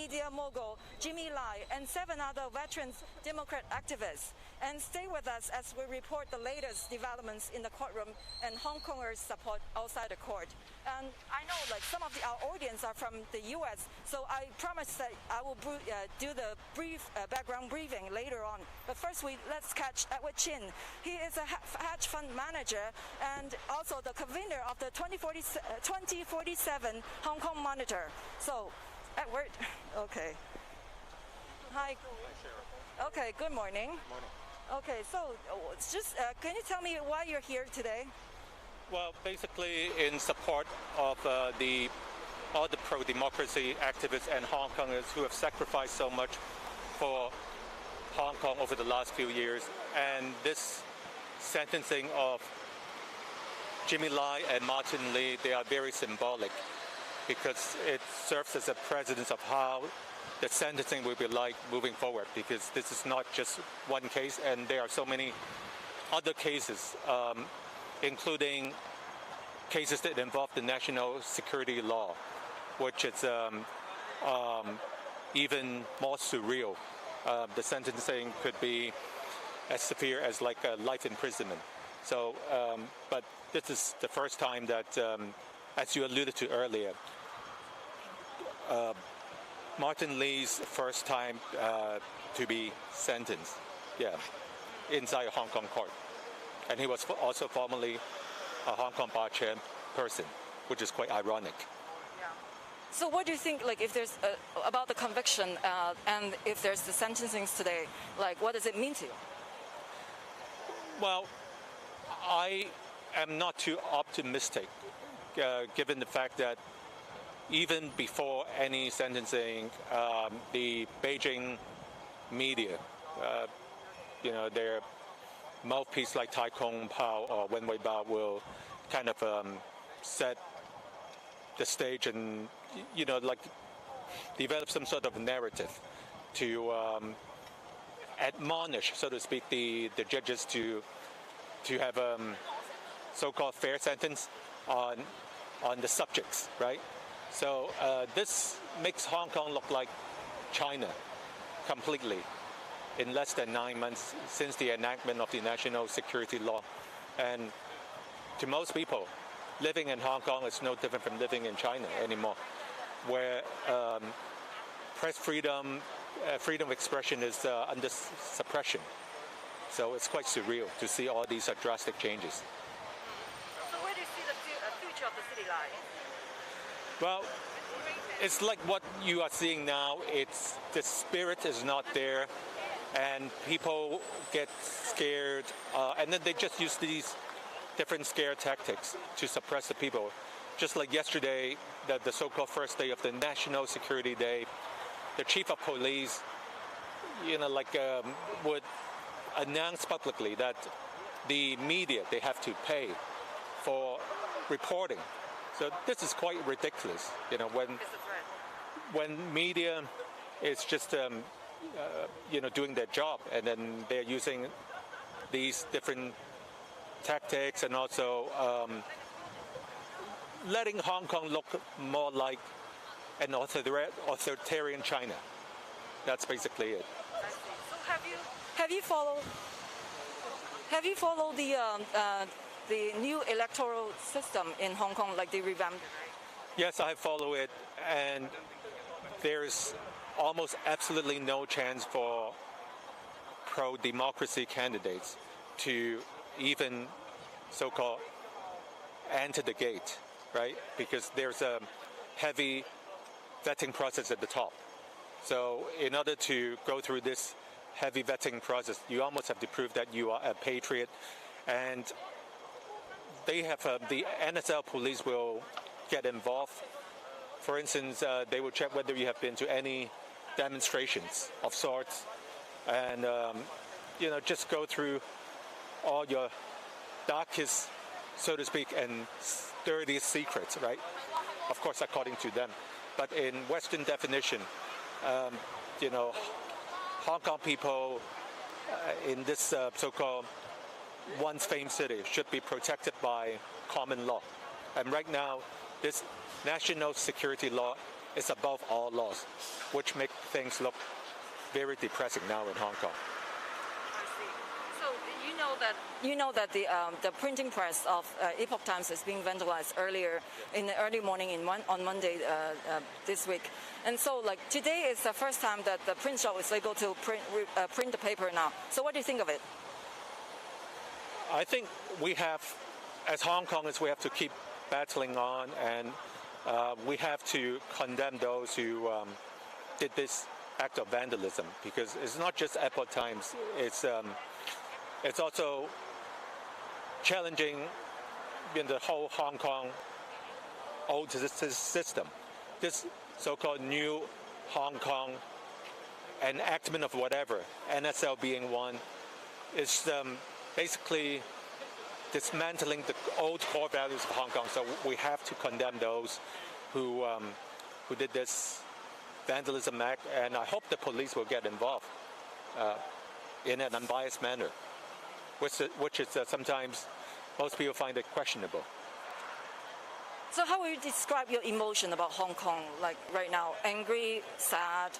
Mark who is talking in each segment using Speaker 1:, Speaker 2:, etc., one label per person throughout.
Speaker 1: media mogul Jimmy Lai, and 7 other veteran Democrat activists. And stay with us as we report the latest developments in the courtroom and Hong Kongers' support outside the court. And I know some of our audience are from the U.S., so I promise that I will do the brief background briefing later on. But first, let's catch Edward Chin. He is a hedge fund manager and also the convener of the 2047 Hong Kong Monitor. So, Edward, okay. Hi. Okay, good morning.
Speaker 2: Morning.
Speaker 1: Okay, so just can you tell me why you're here today?
Speaker 2: Well, basically in support of all the pro-democracy activists and Hong Kongers who have sacrificed so much for Hong Kong over the last few years. And this sentencing of Jimmy Lai and Martin Lee, they are very symbolic because it serves as a precedent of how the sentencing will be like moving forward, because this is not just one case and there are so many other cases, including cases that involve the national security law, which is even more surreal. The sentencing could be as severe as life imprisonment. So, but this is the first time that, as you alluded to earlier, Martin Lee's first time to be sentenced, inside a Hong Kong court. And he was also formerly a Hong Kong bar chairperson, which is quite ironic.
Speaker 1: Yeah. So what do you think, if there's about the conviction and if there's the sentencings today, what does it mean to you?
Speaker 2: Well, I am not too optimistic, given the fact that even before any sentencing, the Beijing media, their mouthpiece like Tai Kung Pao or Wen Wei Bao will kind of set the stage and, develop some sort of narrative to admonish, so to speak, the judges to have so-called fair sentence on the subjects, right? So this makes Hong Kong look like China completely in less than 9 months since the enactment of the national security law. And to most people, living in Hong Kong is no different from living in China anymore, where press freedom, freedom of expression is under suppression. So it's quite surreal to see all these drastic changes.
Speaker 1: So where do you see the future of the city lie?
Speaker 2: Well, it's like what you are seeing now. It's the spirit is not there, and people get scared, and then they just use these different scare tactics to suppress the people. Just like yesterday, the so-called first day of the National Security Day, the chief of police, would announce publicly that the media, they have to pay for reporting. So this is quite ridiculous, when media is just, doing their job, and then they're using these different tactics and also letting Hong Kong look more like an authoritarian China. That's basically it.
Speaker 1: I see. So have you followed the new electoral system in Hong Kong, the revamped?
Speaker 2: Yes, I follow it, and there's almost absolutely no chance for pro-democracy candidates to even so-called enter the gate, right? Because there's a heavy vetting process at the top. So in order to go through this heavy vetting process, you almost have to prove that you are a patriot. And they have the NSL police will get involved. For instance, they will check whether you have been to any demonstrations of sorts, and just go through all your darkest, so to speak, and dirtiest secrets, right? Of course, according to them. But in Western definition, Hong Kong people in this so-called once famed city should be protected by common law. And right now, this national security law is above all laws, which make things look very depressing now in Hong Kong.
Speaker 1: I see. So you know that the printing press of Epoch Times is being vandalized earlier in the early morning on Monday this week, and so like today is the first time that the print shop is able to print the paper now. So what do you think of it?
Speaker 2: I think we have, as Hong Kongers, we have to keep battling on, and we have to condemn those who did this act of vandalism, because it's not just Epoch Times. It's also challenging the whole Hong Kong old system. This so-called new Hong Kong enactment of whatever, NSL being one, is basically dismantling the old core values of Hong Kong. So we have to condemn those who did this vandalism act, and I hope the police will get involved in an unbiased manner, which is sometimes most people find it questionable.
Speaker 1: So how will you describe your emotion about Hong Kong, like right now? Angry, sad?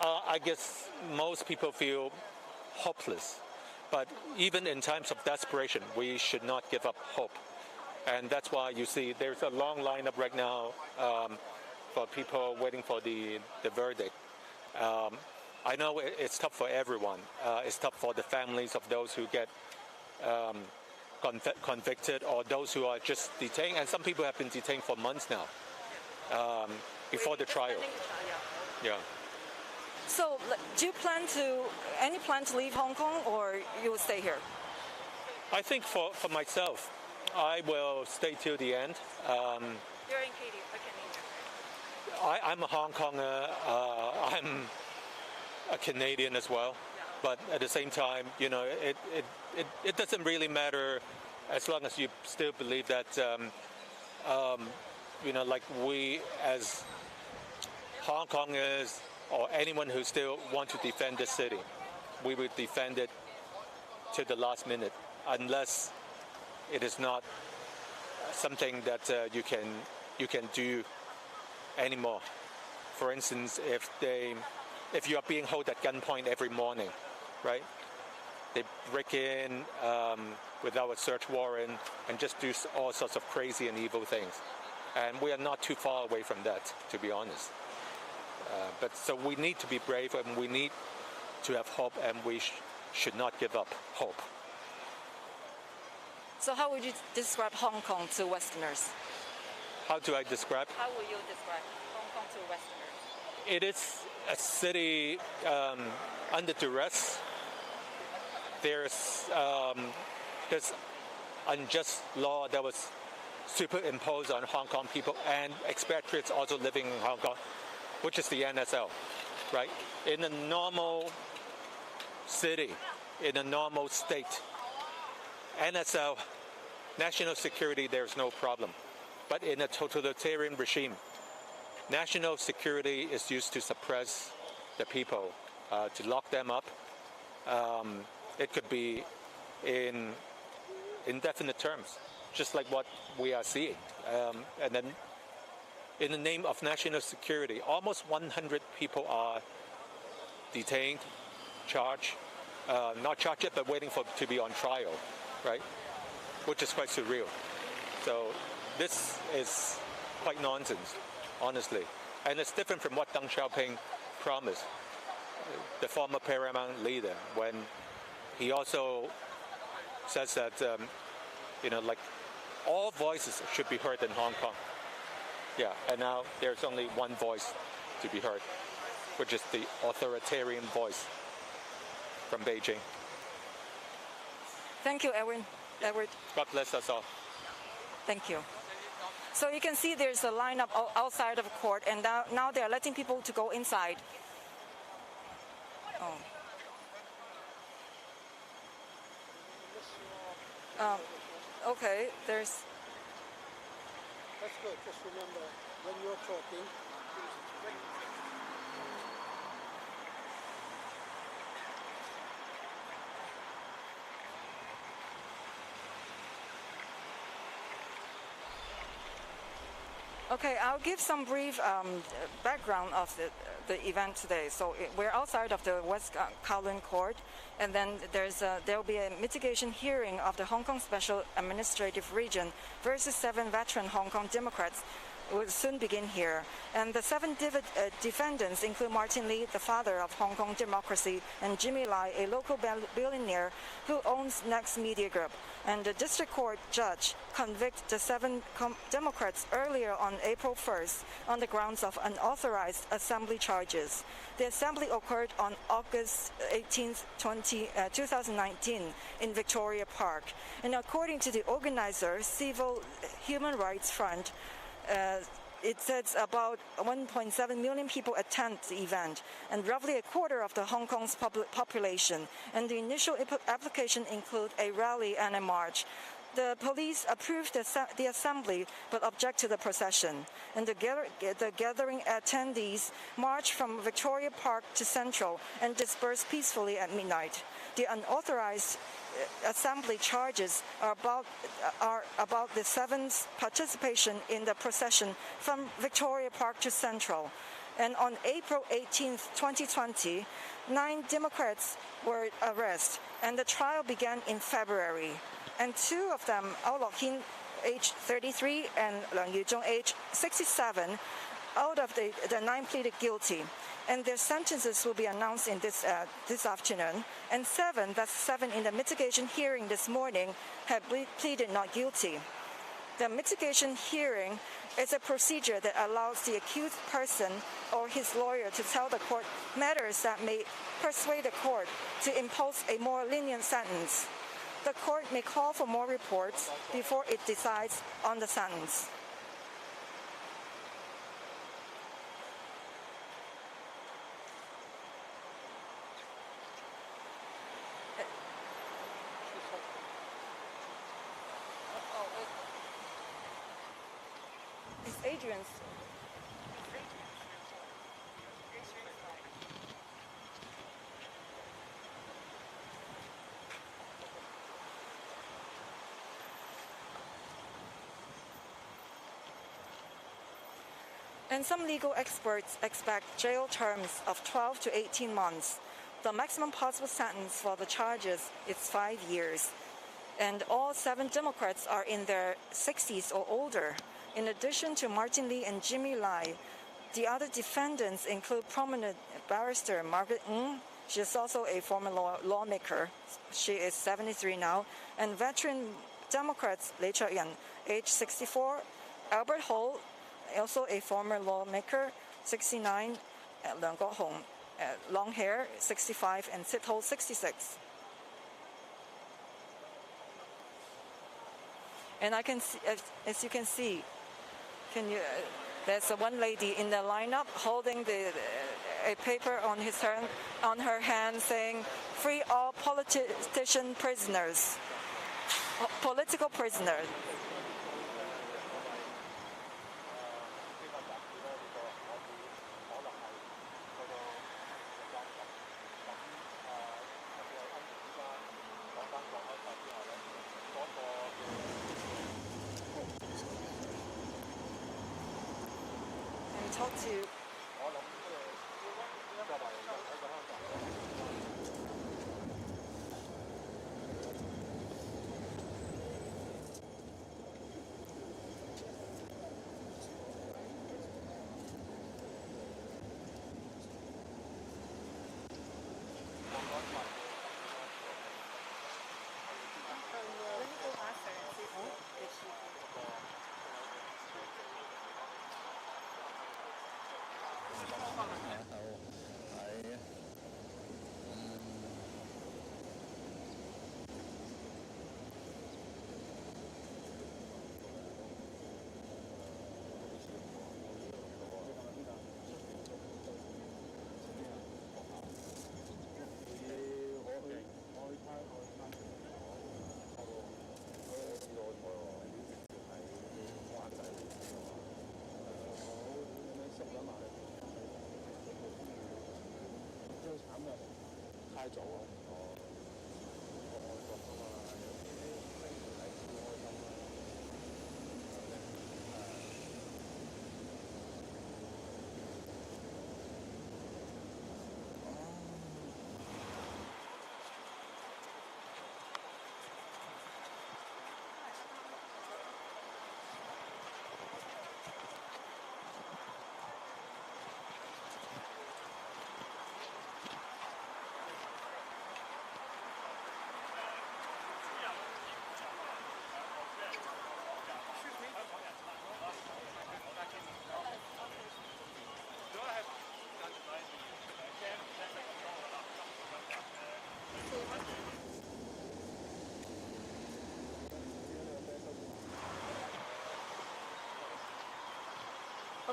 Speaker 2: I guess most people feel hopeless. But even in times of desperation, we should not give up hope. And that's why you see there's a long lineup right now for people waiting for the verdict. I know it's tough for everyone. It's tough for the families of those who get convicted, or those who are just detained. And some people have been detained for months now before the trial. Yeah.
Speaker 1: So, do you any plan to leave Hong Kong, or you will stay here?
Speaker 2: I think for myself, I will stay till the end.
Speaker 1: You're in Katie.
Speaker 2: I'm a Hong Konger. I'm a Canadian as well, but at the same time, it doesn't really matter as long as you still believe that, like we as Hong Kongers, or anyone who still want to defend the city, we will defend it to the last minute, unless it is not something that you can do anymore. For instance, if you are being held at gunpoint every morning, right? They break in without a search warrant and just do all sorts of crazy and evil things, and we are not too far away from that, to be honest. But so we need to be brave, and we need to have hope, and we should not give up hope.
Speaker 1: So how would you describe Hong Kong to Westerners?
Speaker 2: How do I describe?
Speaker 1: How will you describe Hong Kong to Westerners?
Speaker 2: It is a city under duress. There's unjust law that was superimposed on Hong Kong people and expatriates also living in Hong Kong, which is the NSL, right? In a normal city, in a normal state, NSL, national security, there's no problem. But in a totalitarian regime, national security is used to suppress the people, to lock them up. It could be in indefinite terms, just like what we are seeing. And then in the name of national security, almost 100 people are detained, charged, not charged yet, but waiting to be on trial, right? Which is quite surreal. So this is quite nonsense, honestly. And it's different from what Deng Xiaoping promised, the former paramount leader, when he also says that, like all voices should be heard in Hong Kong. Yeah, and now there's only one voice to be heard, which is the authoritarian voice from Beijing.
Speaker 1: Thank you, Edward.
Speaker 2: God bless us all.
Speaker 1: Thank you. So you can see there's a lineup outside of court, and now they're letting people to go inside. Okay, there's...
Speaker 3: That's good. Just remember, when you're talking,
Speaker 1: Okay, I'll give some brief background of the event today. So we're outside of the West Kowloon Court, and then there will be a mitigation hearing of the Hong Kong Special Administrative Region versus 7 veteran Hong Kong Democrats. Will soon begin here. And the 7 defendants include Martin Lee, the father of Hong Kong democracy, and Jimmy Lai, a local billionaire who owns Next Media Group. And the district court judge convicted the 7 Democrats earlier on April 1st on the grounds of unauthorized assembly charges. The assembly occurred on August 18, 2019 in Victoria Park. And according to the organizer, Civil Human Rights Front, it says about 1.7 million people attend the event, and roughly a quarter of the Hong Kong's population. And the initial application include a rally and a march. The police approved the assembly but object to the procession. And the gathering attendees marched from Victoria Park to Central and dispersed peacefully at midnight. The unauthorized assembly charges are about the 7's participation in the procession from Victoria Park to Central. And on April 18, 2020, 9 Democrats were arrested, and the trial began in February. And 2 of them, Au Lok Hin, age 33, and Leung Yu-zhong, age 67, out of the 9 pleaded guilty. And their sentences will be announced in this afternoon. And 7 in the mitigation hearing this morning, have pleaded not guilty. The mitigation hearing is a procedure that allows the accused person or his lawyer to tell the court matters that may persuade the court to impose a more lenient sentence. The court may call for more reports before it decides on the sentence. It's Adrian's. And some legal experts expect jail terms of 12 to 18 months. The maximum possible sentence for the charges is 5 years. And all 7 Democrats are in their 60s or older. In addition to Martin Lee and Jimmy Lai, the other defendants include prominent barrister Margaret Ng. She is also a former lawmaker. She is 73 now. And veteran Democrats Lei Chao-yan, age 64, Albert Ho, also a former lawmaker, 69, Leung Kok-hong, long hair, 65, and Sit Ho, 66. And I can see, as you can see, there's one lady in the lineup holding a paper on her hand saying, "Free all politician prisoners, political prisoners." Talk to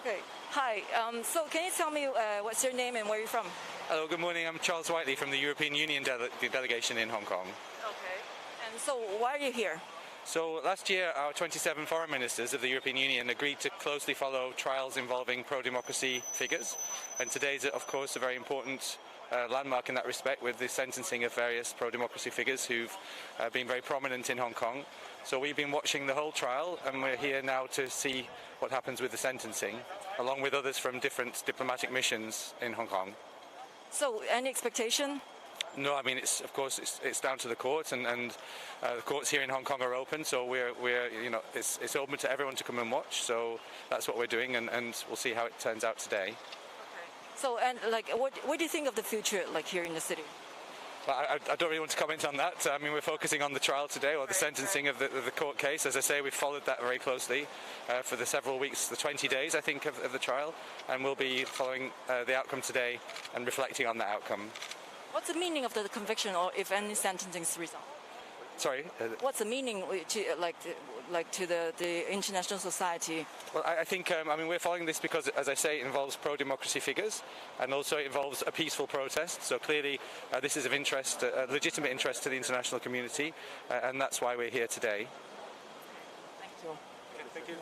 Speaker 1: Okay. Hi. So can you tell me what's your name and where you're from?
Speaker 4: Hello, good morning. I'm Charles Whiteley from the European Union delegation in Hong Kong.
Speaker 1: Okay. And so why are you here?
Speaker 4: So last year, our 27 foreign ministers of the European Union agreed to closely follow trials involving pro-democracy figures. And today's, of course, a very important landmark in that respect with the sentencing of various pro-democracy figures who've been very prominent in Hong Kong. So we've been watching the whole trial, and we're here now to see what happens with the sentencing, along with others from different diplomatic missions in Hong Kong.
Speaker 1: So any expectation?
Speaker 4: No, I mean, it's down to the court, and the courts here in Hong Kong are open, so we're it's open to everyone to come and watch. So that's what we're doing, and we'll see how it turns out today.
Speaker 1: Okay. So and what do you think of the future here in the city?
Speaker 4: Well, I don't really want to comment on that. I mean, we're focusing on the trial today, or the sentencing of the court case. As I say, we've followed that very closely for the several weeks, the 20 days, I think, of the trial, and we'll be following the outcome today and reflecting on that outcome.
Speaker 1: What's the meaning of the conviction, or if any sentencing is resolved?
Speaker 4: Sorry?
Speaker 1: What's the meaning to the international society?
Speaker 4: Well, I think, we're following this because, as I say, it involves pro-democracy figures, and also it involves a peaceful protest. So clearly, this is of interest, legitimate interest to the international community, and that's why we're here today.
Speaker 1: Thank you.
Speaker 4: Thank you.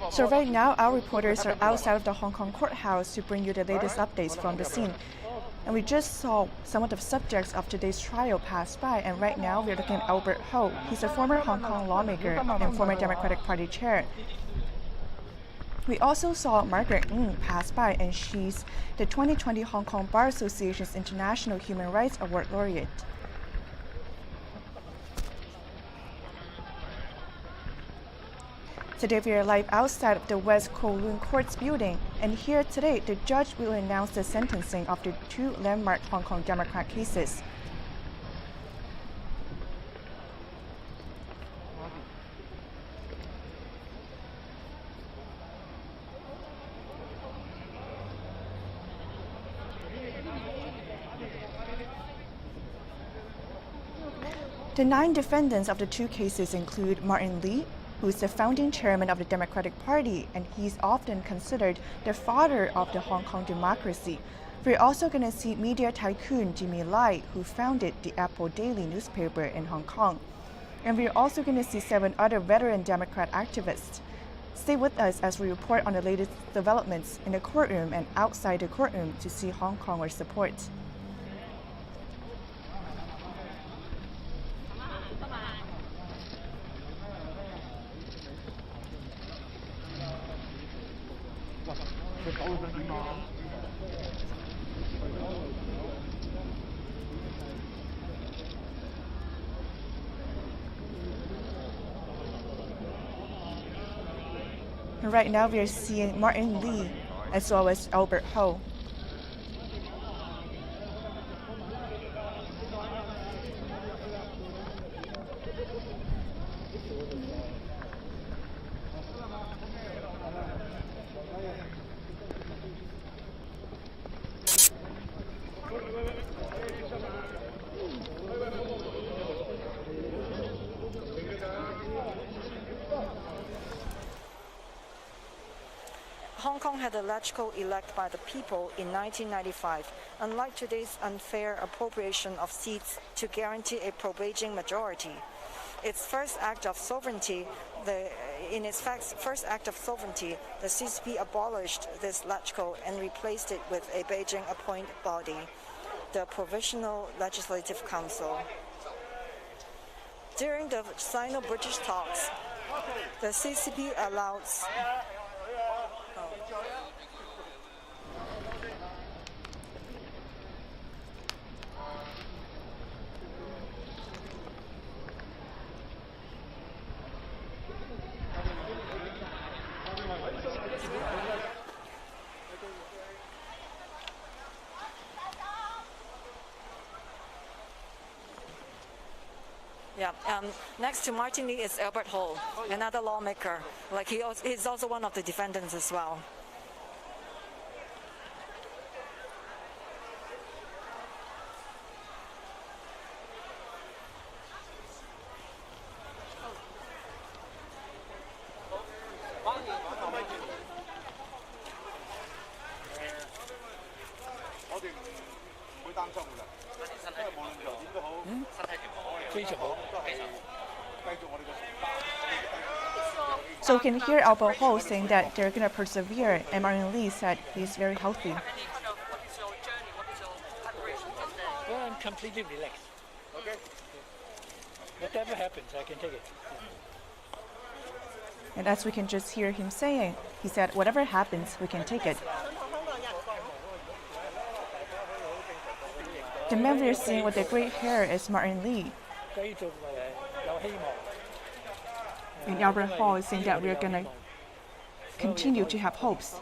Speaker 5: So right now, our reporters are outside of the Hong Kong courthouse to bring you the latest updates from the scene. And we just saw some of the subjects of today's trial pass by, and right now we're looking at Albert Ho. He's a former Hong Kong lawmaker and former Democratic Party chair. We also saw Margaret Ng pass by, and she's the 2020 Hong Kong Bar Association's International Human Rights Award laureate. Today we are live outside of the West Kowloon Courts building, and here today the judge will announce the sentencing of the two landmark Hong Kong Democrat cases. The 9 defendants of the 2 cases include Martin Lee, who is the founding chairman of the Democratic Party, and he's often considered the father of the Hong Kong democracy. We're also going to see media tycoon Jimmy Lai, who founded the Apple Daily newspaper in Hong Kong. And we're also going to see 7 other veteran Democrat activists. Stay with us as we report on the latest developments in the courtroom and outside the courtroom to see Hong Kongers' support. And right now we are seeing Martin Lee as well as Albert Ho.
Speaker 1: Hong Kong had a legislature elected by the people in 1995. Unlike today's unfair appropriation of seats to guarantee a pro-Beijing majority, its first act of sovereignty, the CCP abolished this legislature and replaced it with a Beijing-appointed body, the Provisional Legislative Council. During the Sino-British talks, the CCP allowed next to Martin Lee is Albert Ho, another lawmaker. He's also one of the defendants as well.
Speaker 5: So we can hear Albert Ho saying that they're going to persevere, and Martin Lee said he's very healthy.
Speaker 6: Well, I'm completely relaxed. Okay. Whatever happens, I can take it.
Speaker 5: And as we can just hear him saying, he said, whatever happens, we can take it. The man we're seeing with the great hair is Martin Lee. And Albert Ho is saying that we're going to continue to have hopes.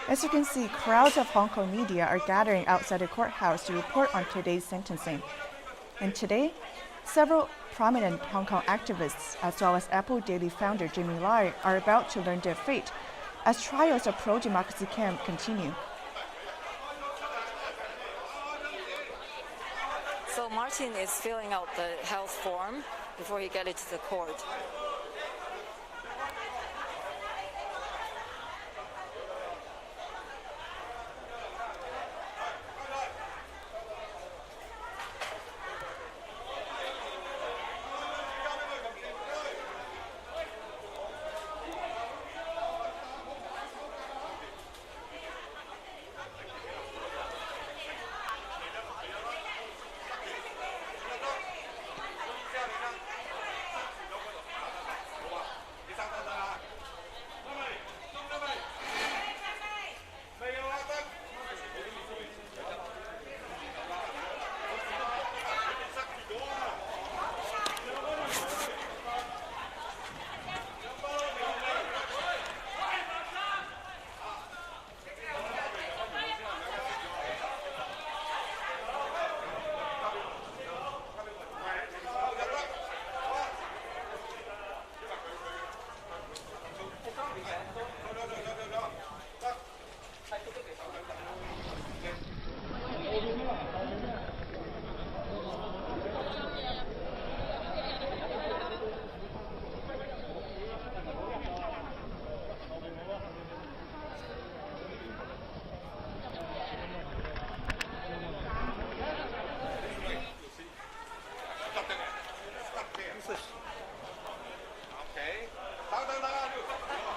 Speaker 5: As you can see, crowds of Hong Kong media are gathering outside the courthouse to report on today's sentencing. And today, several prominent Hong Kong activists, as well as Epoch Daily founder Jimmy Lau, are about to learn their fate as trials of pro-democracy camp continue.
Speaker 1: So Martin is filling out the health form before he gets it to the court.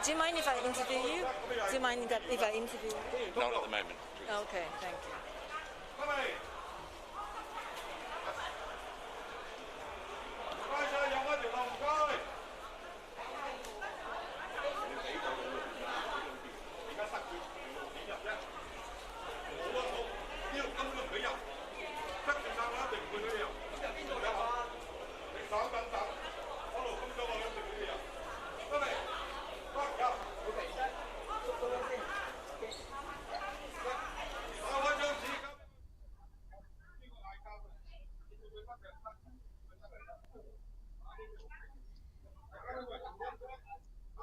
Speaker 1: Do you mind if I interview you? Do you mind if I interview you?
Speaker 4: Not at the moment.
Speaker 1: Okay, thank you.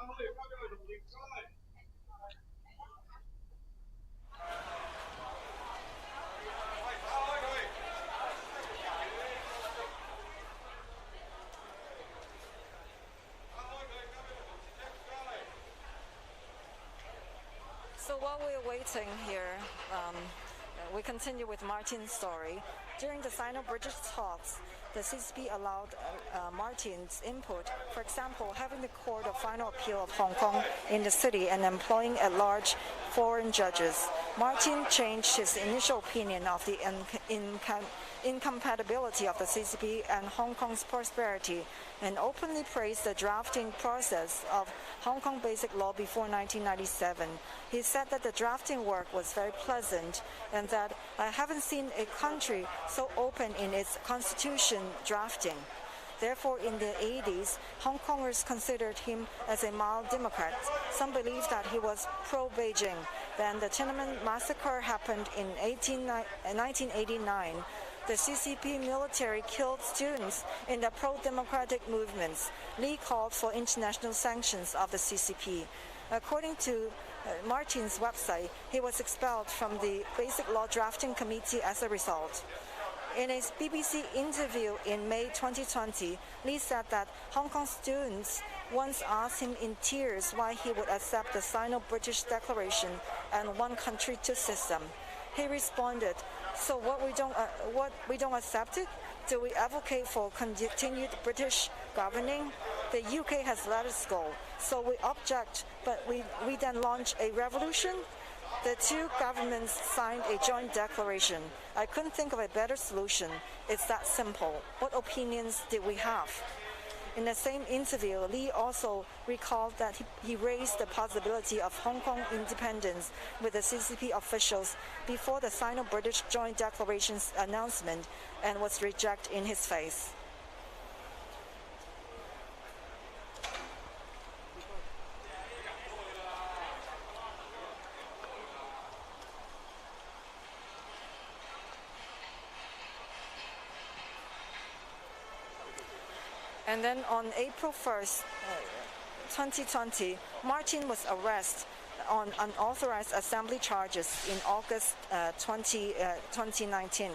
Speaker 1: So while we're waiting here, we continue with Martin's story. During the Sino-British talks, the CCP allowed Martin's input, for example, having the Court of Final Appeal of Hong Kong in the city and employing at-large foreign judges. Martin changed his initial opinion of the incompatibility of the CCP and Hong Kong's prosperity and openly praised the drafting process of Hong Kong Basic Law before 1997. He said that the drafting work was very pleasant and that I haven't seen a country so open in its constitution drafting. Therefore, in the 80s, Hong Kongers considered him as a mild Democrat. Some believed that he was pro-Beijing. Then the Tiananmen massacre happened in 1989. The CCP military killed students in the pro-democratic movements. Lee called for international sanctions of the CCP. According to Martin's website, he was expelled from the Basic Law Drafting Committee as a result. In a BBC interview in May 2020, Lee said that Hong Kong students once asked him in tears why he would accept the Sino-British Declaration and one country, two system. He responded, "So what we don't accept it? Do we advocate for continued British governing? The UK has let us go, so we object, but we then launch a revolution?" The two governments signed a joint declaration. I couldn't think of a better solution. It's that simple. What opinions did we have? In the same interview, Lee also recalled that he raised the possibility of Hong Kong independence with the CCP officials before the Sino-British Joint Declaration's announcement and was rejected in his face. And then on April 1st, 2020, Martin was arrested on unauthorized assembly charges in August 2019.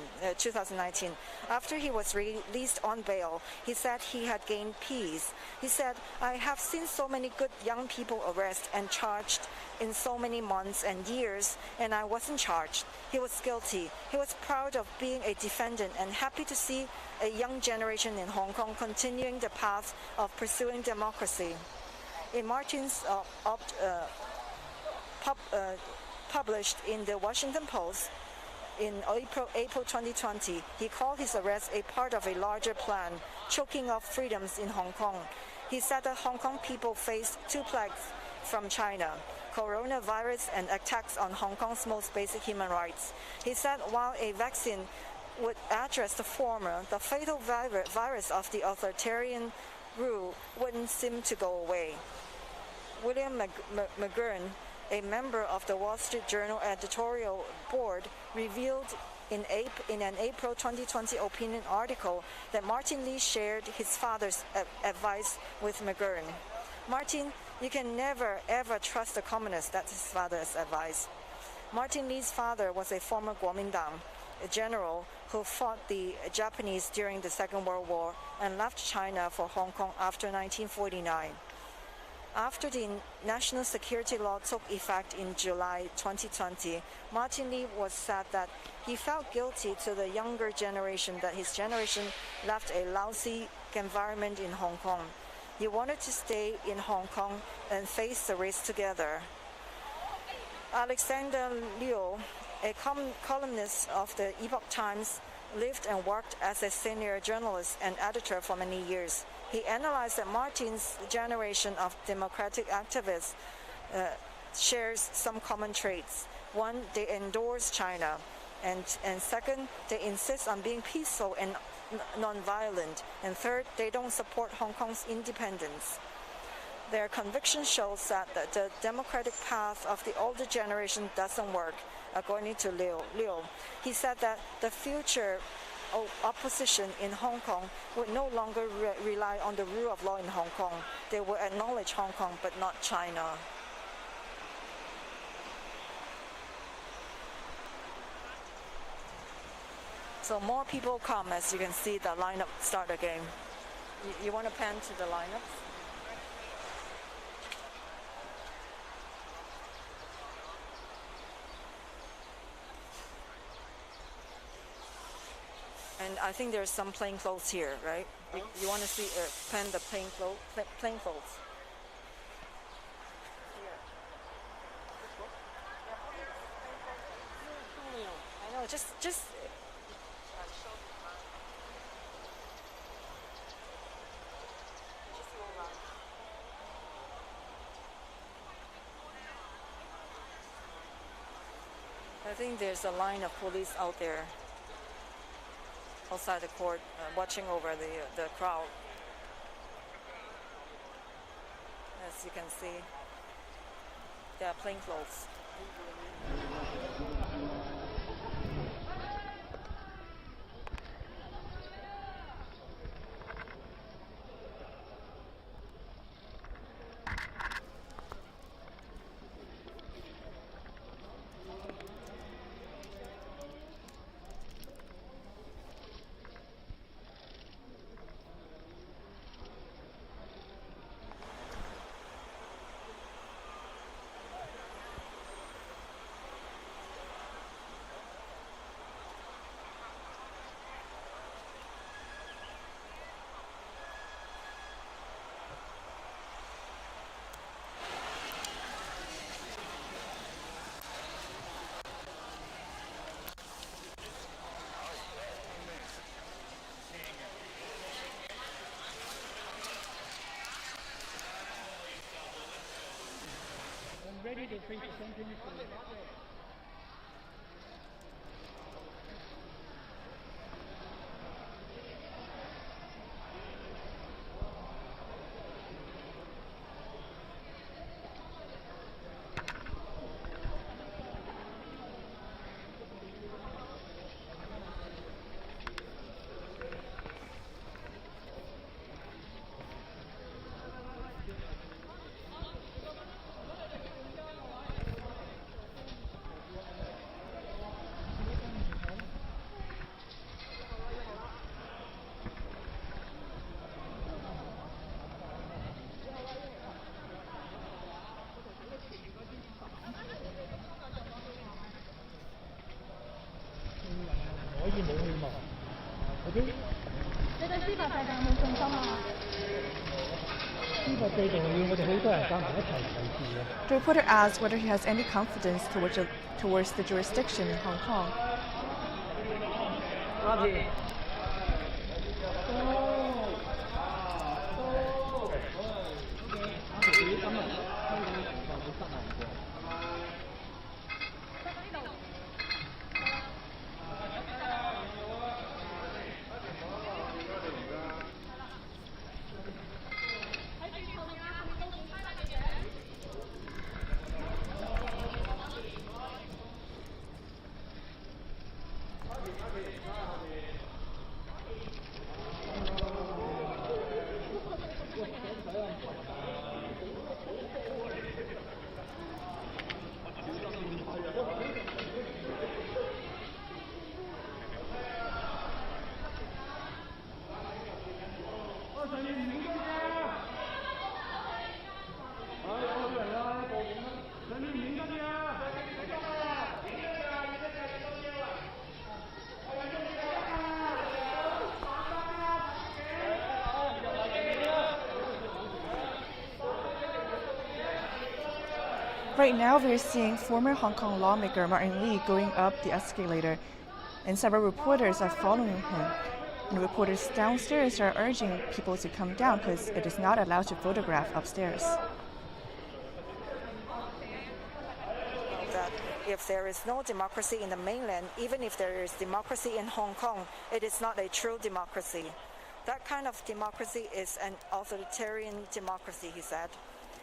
Speaker 1: After he was released on bail, he said he had gained peace. He said, "I have seen so many good young people arrested and charged in so many months and years, and I wasn't charged." He was guilty. He was proud of being a defendant and happy to see a young generation in Hong Kong continuing the path of pursuing democracy. In Martin's published in the Washington Post in April 2020, he called his arrest a part of a larger plan, choking off freedoms in Hong Kong. He said that Hong Kong people faced two plagues from China: coronavirus and attacks on Hong Kong's most basic human rights. He said while a vaccine would address the former, the fatal virus of the authoritarian rule wouldn't seem to go away. William McGurn, a member of the Wall Street Journal editorial board, revealed in an April 2020 opinion article that Martin Lee shared his father's advice with McGurn. "Martin, you can never ever trust the communists," that's his father's advice. Martin Lee's father was a former Kuomintang, a general who fought the Japanese during the Second World War and left China for Hong Kong after 1949. After the national security law took effect in July 2020, Martin Lee was said that he felt guilty to the younger generation that his generation left a lousy environment in Hong Kong. He wanted to stay in Hong Kong and face the risk together. Alexander Liu, a columnist of the Epoch Times, lived and worked as a senior journalist and editor for many years. He analyzed that Martin's generation of democratic activists shares some common traits. One, they endorse China, and second, they insist on being peaceful and non-violent, and third, they don't support Hong Kong's independence. Their conviction shows that the democratic path of the older generation doesn't work, according to Liu. He said that the future opposition in Hong Kong would no longer rely on the rule of law in Hong Kong. They will acknowledge Hong Kong, but not China. So more people come, as you can see the lineup start again. You want to pan to the lineups? And I think there's some plain clothes here, right? You want to see pan the plain clothes. I know, just. I think there's a line of police out there, outside the court, watching over the crowd. As you can see, they are plain clothes.
Speaker 6: Ready to preach something for you.
Speaker 5: The reporter asked whether he has any confidence towards the jurisdiction in Hong Kong. Right now, we're seeing former Hong Kong lawmaker Martin Lee going up the escalator, and several reporters are following him. And reporters downstairs are urging people to come down because it is not allowed to photograph upstairs.
Speaker 1: That if there is no democracy in the mainland, even if there is democracy in Hong Kong, it is not a true democracy. That kind of democracy is an authoritarian democracy, he said.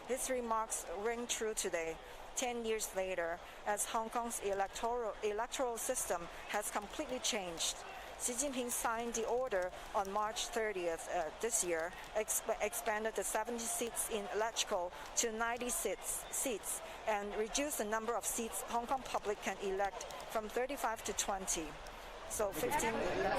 Speaker 1: His remarks ring true today, 10 years later, as Hong Kong's electoral system has completely changed. Xi Jinping signed the order on March 30th this year, expanded the 70 seats in electrical to 90 seats, and reduced the number of seats Hong Kong public can elect from 35 to 20. So 15 less.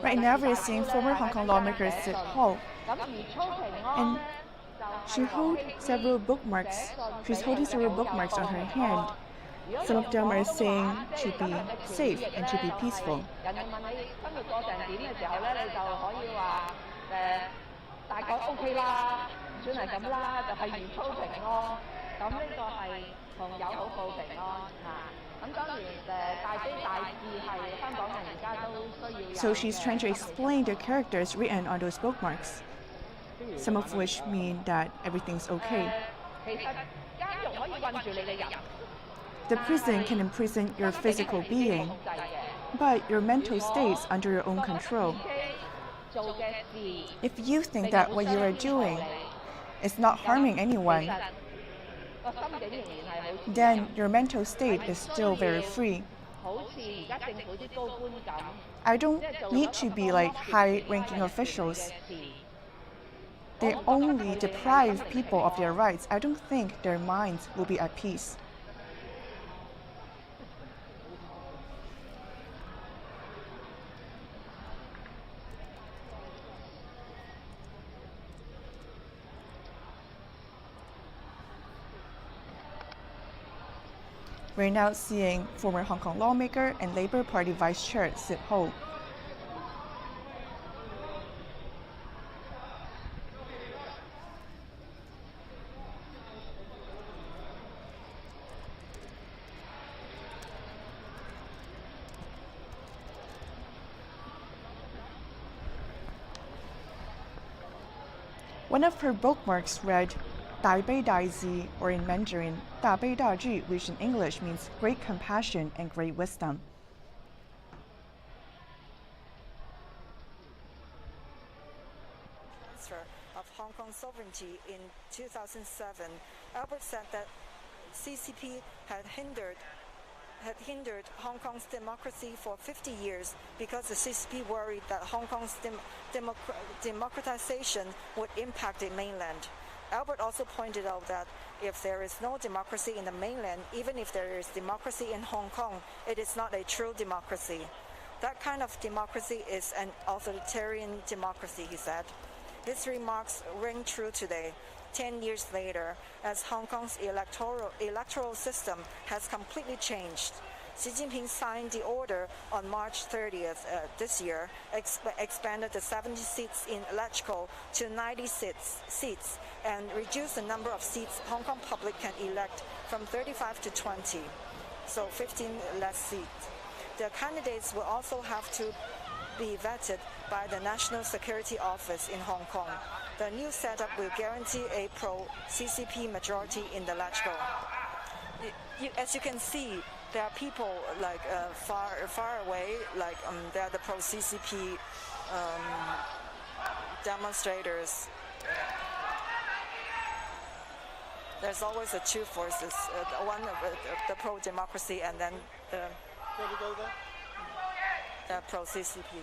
Speaker 5: Right now we're seeing former Hong Kong lawmaker Sit Ho, and she's holding several bookmarks on her hand. Some of them are saying to be safe and to be peaceful. So she's trying to explain the characters written on those bookmarks, some of which mean that everything's okay. The prison can imprison your physical being, but your mental state's under your own control. If you think that what you are doing is not harming anyone, then your mental state is still very free. I don't need to be like high-ranking officials. They only deprive people of their rights. I don't think their minds will be at peace. We're now seeing former Hong Kong lawmaker and Labour Party Vice Chair Sit Ho. One of her bookmarks read, 大悲大智, or in Mandarin, 大悲大智, which in English means great compassion and great wisdom.
Speaker 1: Transfer of Hong Kong sovereignty in 2007, Albert said that CCP had hindered Hong Kong's democracy for 50 years because the CCP worried that Hong Kong's democratization would impact the mainland. Albert also pointed out that if there is no democracy in the mainland, even if there is democracy in Hong Kong, it is not a true democracy. That kind of democracy is an authoritarian democracy, he said. His remarks ring true today, 10 years later, as Hong Kong's electoral system has completely changed. Xi Jinping signed the order on March 30th this year, expanded the 70 seats in electrical to 90 seats, and reduced the number of seats Hong Kong public can elect from 35 to 20, so 15 less seats. The candidates will also have to be vetted by the National Security Office in Hong Kong. The new setup will guarantee a pro-CCP majority in the electoral. As you can see, there are people like far away, like they are the pro-CCP demonstrators. There's always the two forces, one the pro-democracy and then the pro-CCP.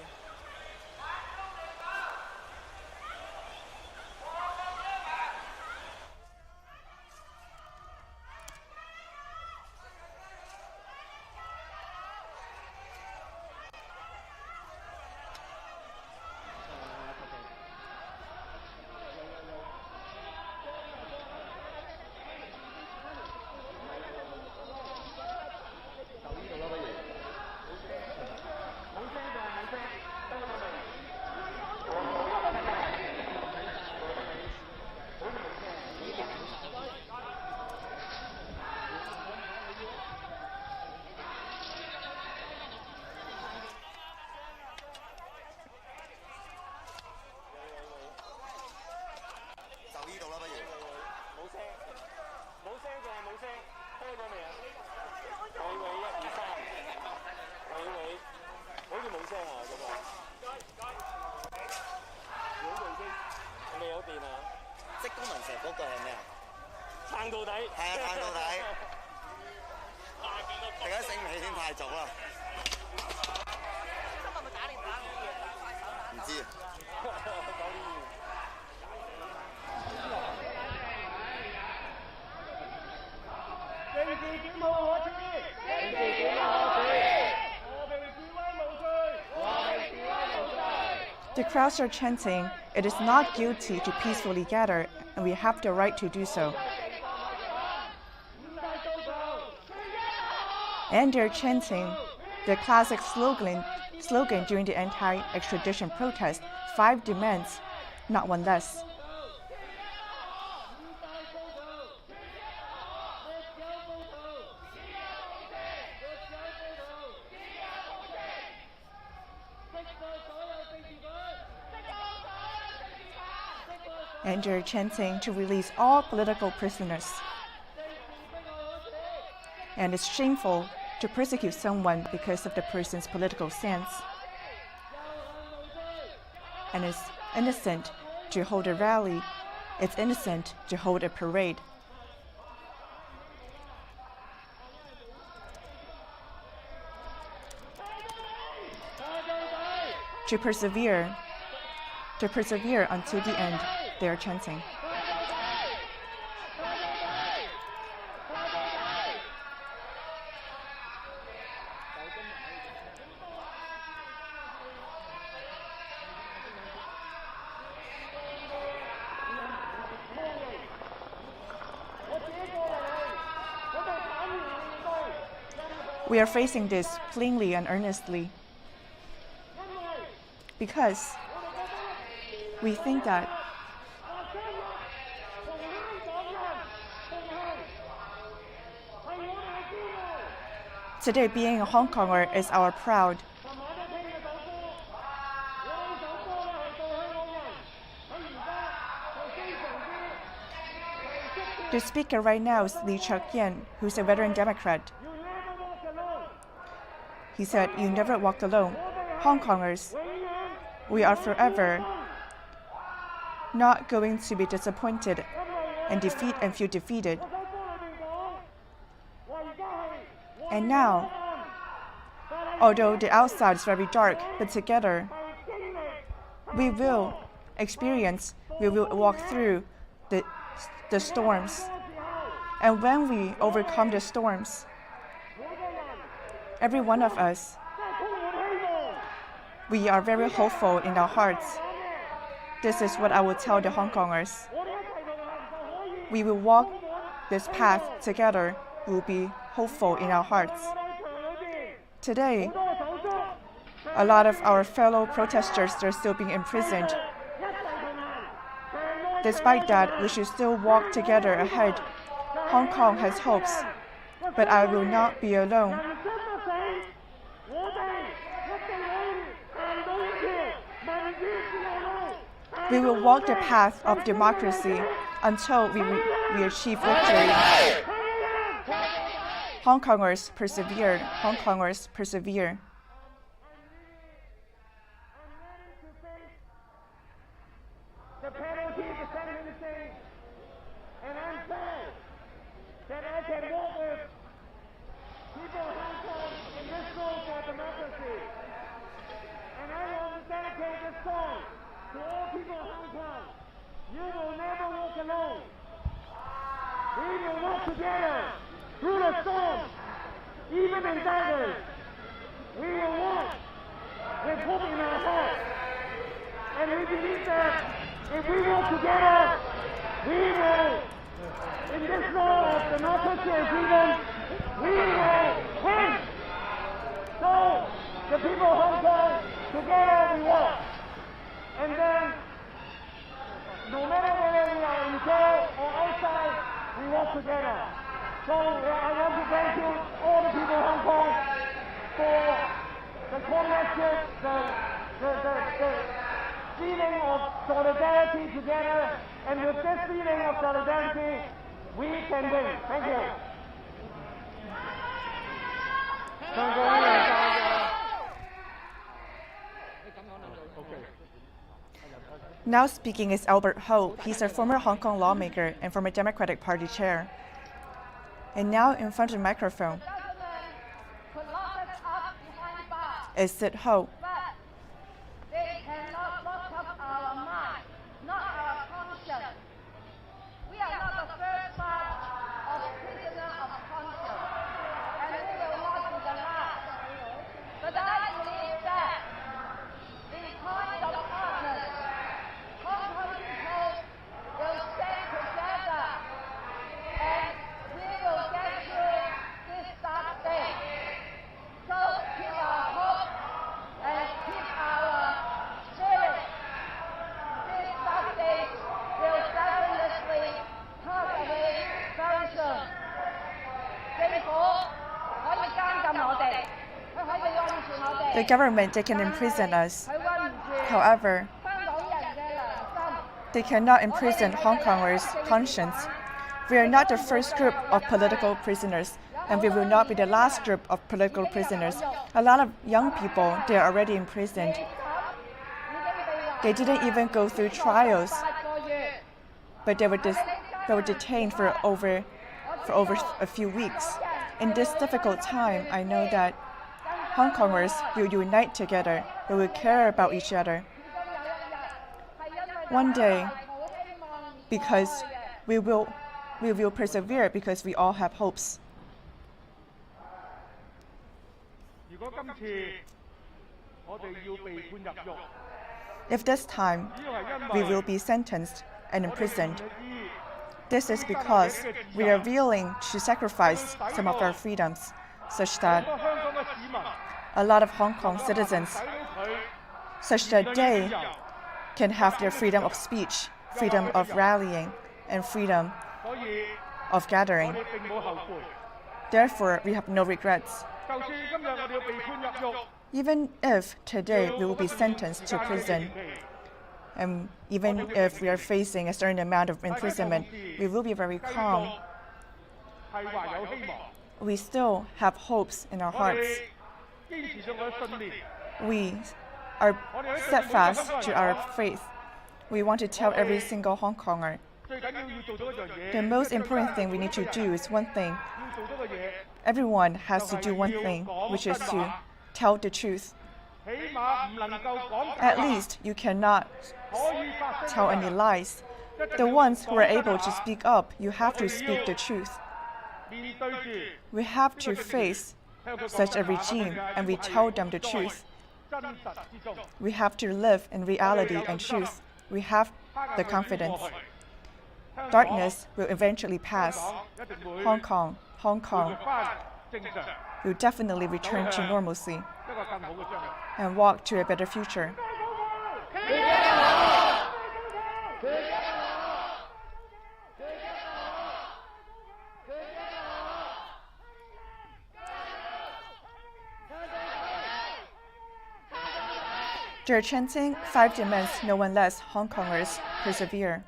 Speaker 7: 係啊，撐到底。大家醒唔起添，太早啦。
Speaker 1: 今日咪打電話
Speaker 7: 唔知啊。
Speaker 8: 政治檢控可恥，政治檢控可恥，和平示威無罪，和平示威無罪。
Speaker 5: The crowds are chanting, "It is not guilty to peacefully gather, and we have the right to do so." And they're chanting the classic slogan during the anti-extradition protest, 5 demands, not one less. And they're chanting to release all political prisoners. And it's shameful to persecute someone because of the person's political stance. And it's innocent to hold a rally. It's innocent to hold a parade. To persevere until the end, they are chanting. We are facing this plainly and earnestly because we think that today being a Hong Konger is our proud. The speaker right now is Lee Chuk-yen, who's a veteran Democrat. He said, "You never walked alone. Hong Kongers, we are forever not going to be disappointed and feel defeated. And now, although the outside is very dark, but together, we will walk through the storms. And when we overcome the storms, every one of us, we are very hopeful in our hearts. This is what I will tell the Hong Kongers. We will walk this path together. We will be hopeful in our hearts." Today, a lot of our fellow protesters are still being imprisoned. Despite that, we should still walk together ahead. Hong Kong has hopes, but I will not be alone. We will walk the path of democracy until we achieve victory. Hong Kongers persevere. Hong Kongers persevere.
Speaker 8: The penalty is sentencing, and I'm proud that I can walk with people of Hong Kong in this road for democracy. And I want to dedicate this song to all people of Hong Kong. You will never walk alone. We will walk together through the storm, even in daggers. We will walk with hope in our hearts. And we believe that if we work together, we will, in this law of democracy and freedom, we will win. So, the people of Hong Kong, together we walk. And then, no matter whether we are in jail or outside, we walk together. So, I want to thank you, all the people of Hong Kong, for the comradeship, the feeling of solidarity together, and with this feeling of solidarity, we can win. Thank you.
Speaker 5: Now speaking is Albert Ho. He's a former Hong Kong lawmaker and former Democratic Party chair. And now in front of the microphone is Sid Ho.
Speaker 8: They cannot lock up our mind, not our conscience. We are not the first batch of prisoners of conscience, and we will not be the last. But I believe that in times of hardness, Hong Kong people will stand together, and we will get through this dark day. So keep our hope and keep our spirit. This dark day will definitely pass away very soon. 政府可以監禁我哋，佢可以安住我哋。
Speaker 5: The government, they can imprison us.
Speaker 8: 佢韞唔住
Speaker 5: However,
Speaker 8: 香港人嘅良心。
Speaker 5: they cannot imprison Hong Kongers' conscience. We are not the first group of political prisoners, and we will not be the last group of political prisoners. A lot of young people, they are already imprisoned. They didn't even go through trials,
Speaker 8: 8個月，
Speaker 5: but they were detained for over a few weeks. In this difficult time, I know that Hong Kongers will unite together. We will care about each other. One day, because we will persevere because we all have hopes.
Speaker 9: 如果今次我哋要被判入獄，
Speaker 5: If this time
Speaker 9: 只要係因
Speaker 5: we
Speaker 9: 為
Speaker 5: will be sentenced and
Speaker 9: 我哋唔
Speaker 5: imprisoned,
Speaker 9: 願意
Speaker 5: this is because we are willing to sacrifice some of our freedoms, such that
Speaker 9: 好多香港嘅市民
Speaker 5: a lot of Hong Kong citizens,
Speaker 9: 睇到佢
Speaker 5: such that they can have their freedom of speech, freedom of rallying, and freedom
Speaker 9: 所以
Speaker 5: of
Speaker 9: 我
Speaker 5: gathering.
Speaker 9: 哋並冇後悔。
Speaker 5: Therefore, we have no regrets.
Speaker 9: 就算今日我哋要被判入獄，
Speaker 5: Even if today we will be sentenced to prison, and even if we are facing a certain amount of imprisonment, we will be very
Speaker 9: 繼續
Speaker 5: calm.
Speaker 9: 係懷有希望。
Speaker 5: We still have hopes in our
Speaker 9: 我
Speaker 5: hearts.
Speaker 9: 哋堅持咗我嘅信念，
Speaker 5: We are steadfast to our faith. We want to tell every single Hong Konger
Speaker 9: 最緊要做到一樣嘢。
Speaker 5: the most important thing we need to do is one thing.
Speaker 9: 要做到嘅嘢，
Speaker 5: Everyone has to do one thing, which is to tell the truth.
Speaker 9: 起碼唔能夠講假
Speaker 5: At
Speaker 9: 話
Speaker 5: least you cannot
Speaker 9: 可以發聲
Speaker 5: tell
Speaker 9: 嘅
Speaker 5: any
Speaker 9: 人
Speaker 5: lies. The ones who are able to speak up, you have to speak the truth.
Speaker 9: 面對住
Speaker 5: We have to face
Speaker 9: 向佢
Speaker 5: such
Speaker 9: 講
Speaker 5: a
Speaker 9: 真話，
Speaker 5: regime
Speaker 9: 我哋
Speaker 5: and we
Speaker 9: 係
Speaker 5: tell them the
Speaker 9: 在
Speaker 5: truth.
Speaker 9: 真實之中。
Speaker 5: We have to live in reality and truth. We have the confidence. Darkness will eventually pass. Hong Kong
Speaker 9: 回復翻正常，
Speaker 5: will definitely return to normalcy
Speaker 9: 一個更好嘅將來。
Speaker 5: and walk to a better future. They're chanting 5 demands no one lets Hong Kongers persevere.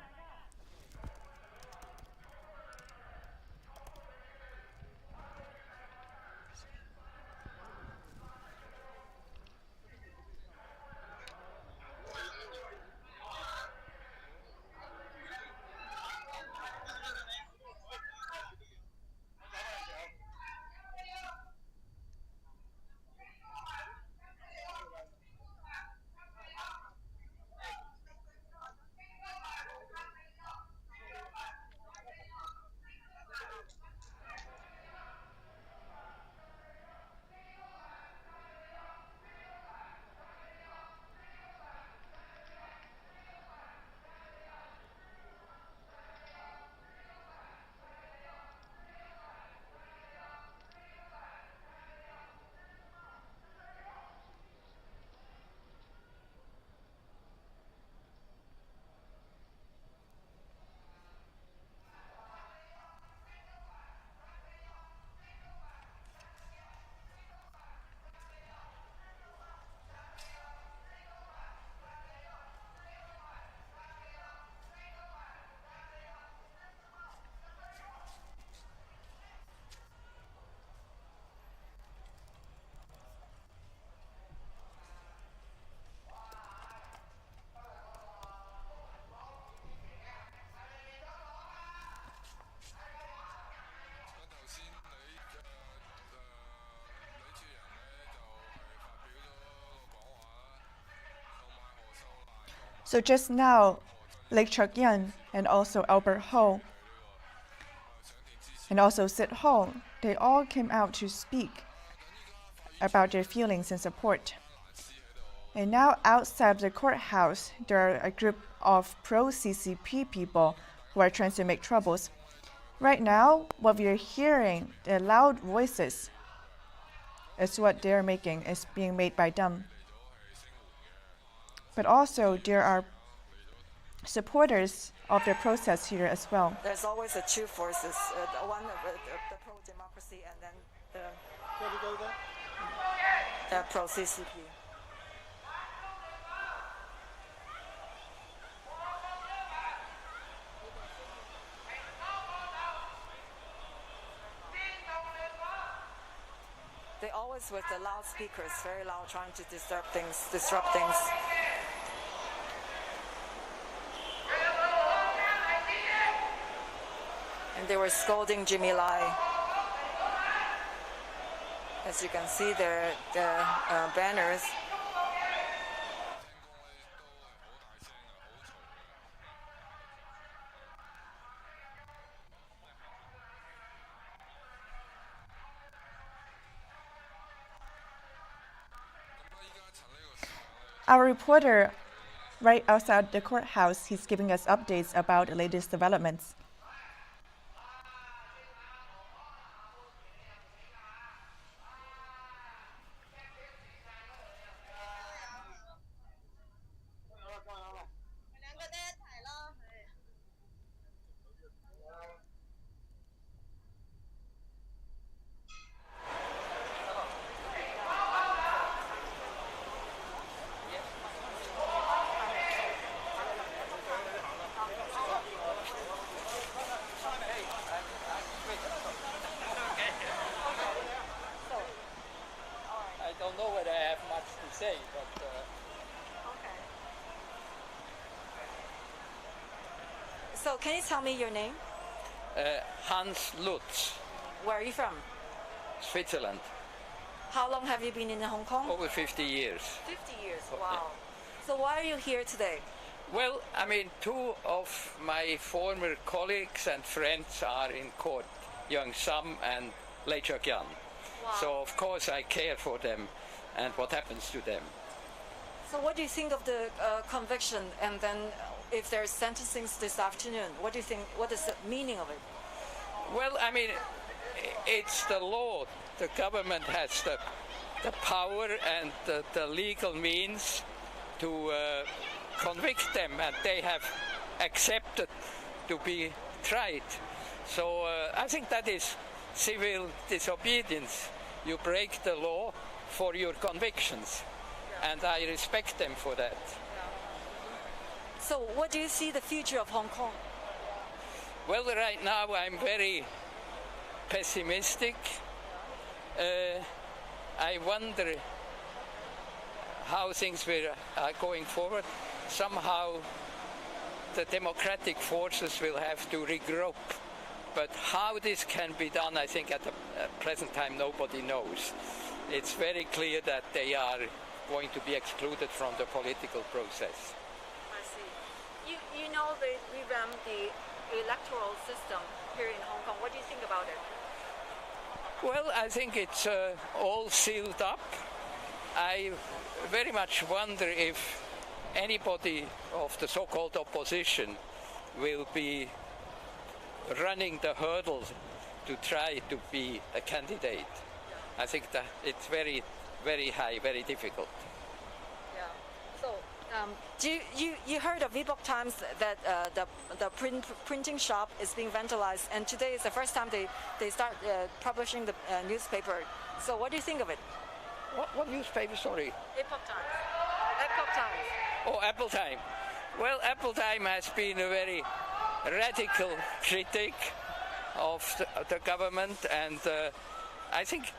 Speaker 5: So just now, Lake Chok-yan and also Albert Ho and also Sid Ho, they all came out to speak about their feelings and support. And now outside the courthouse, there are a group of pro-CCP people who are trying to make troubles. Right now, what we are hearing, the loud voices, is what they're making, is being made by them. But also, there are supporters of the process here as well.
Speaker 1: There's always the two forces, one of the pro-democracy and then the pro-CCP. They always with the loudspeakers, very loud, trying to disrupt things. And they were scolding Jimmy Lai. As you can see, the banners.
Speaker 5: Our reporter, right outside the courthouse, he's giving us updates about the latest developments.
Speaker 1: So can you tell me your name?
Speaker 6: Hans Lutz,
Speaker 1: Where are you from?
Speaker 6: Switzerland.
Speaker 1: How long have you been in Hong Kong?
Speaker 6: Over 50 years.
Speaker 1: 50 years, wow. So why are you here today?
Speaker 6: Well, I mean, two of my former colleagues and friends are in court, Young Sam and Lau Chok-yan.
Speaker 1: Wow.
Speaker 6: So, of course, I care for them and what happens to them.
Speaker 1: So what do you think of the conviction, and then if there's sentencing this afternoon, what do you think, what is the meaning of it?
Speaker 6: Well, I mean, it's the law. The government has the power and the legal means to convict them, and they have accepted to be tried. So I think that is civil disobedience. You break the law for your convictions, and I respect them for that.
Speaker 1: So what do you see the future of Hong Kong?
Speaker 6: Well, right now I'm very pessimistic. I wonder how things are going forward. Somehow the democratic forces will have to regroup. But how this can be done, I think at the present time nobody knows. It's very clear that they are going to be excluded from the political process.
Speaker 1: I see. You know they revamped the electoral system here in Hong Kong. What do you think about it?
Speaker 6: Well, I think it's all sealed up. I very much wonder if anybody of the so-called opposition will be running the hurdles to try to be a candidate. I think that it's very, very high, very difficult.
Speaker 1: Yeah. So, you heard of Epoch Times that the printing shop is being vandalized, and today is the first time they start publishing the newspaper. So, what do you think of it?
Speaker 6: What newspaper? Sorry.
Speaker 1: Epoch Times. Epoch Times.
Speaker 6: Oh, Apple Time. Well, Apple Time has been a very radical critic of the government, and I think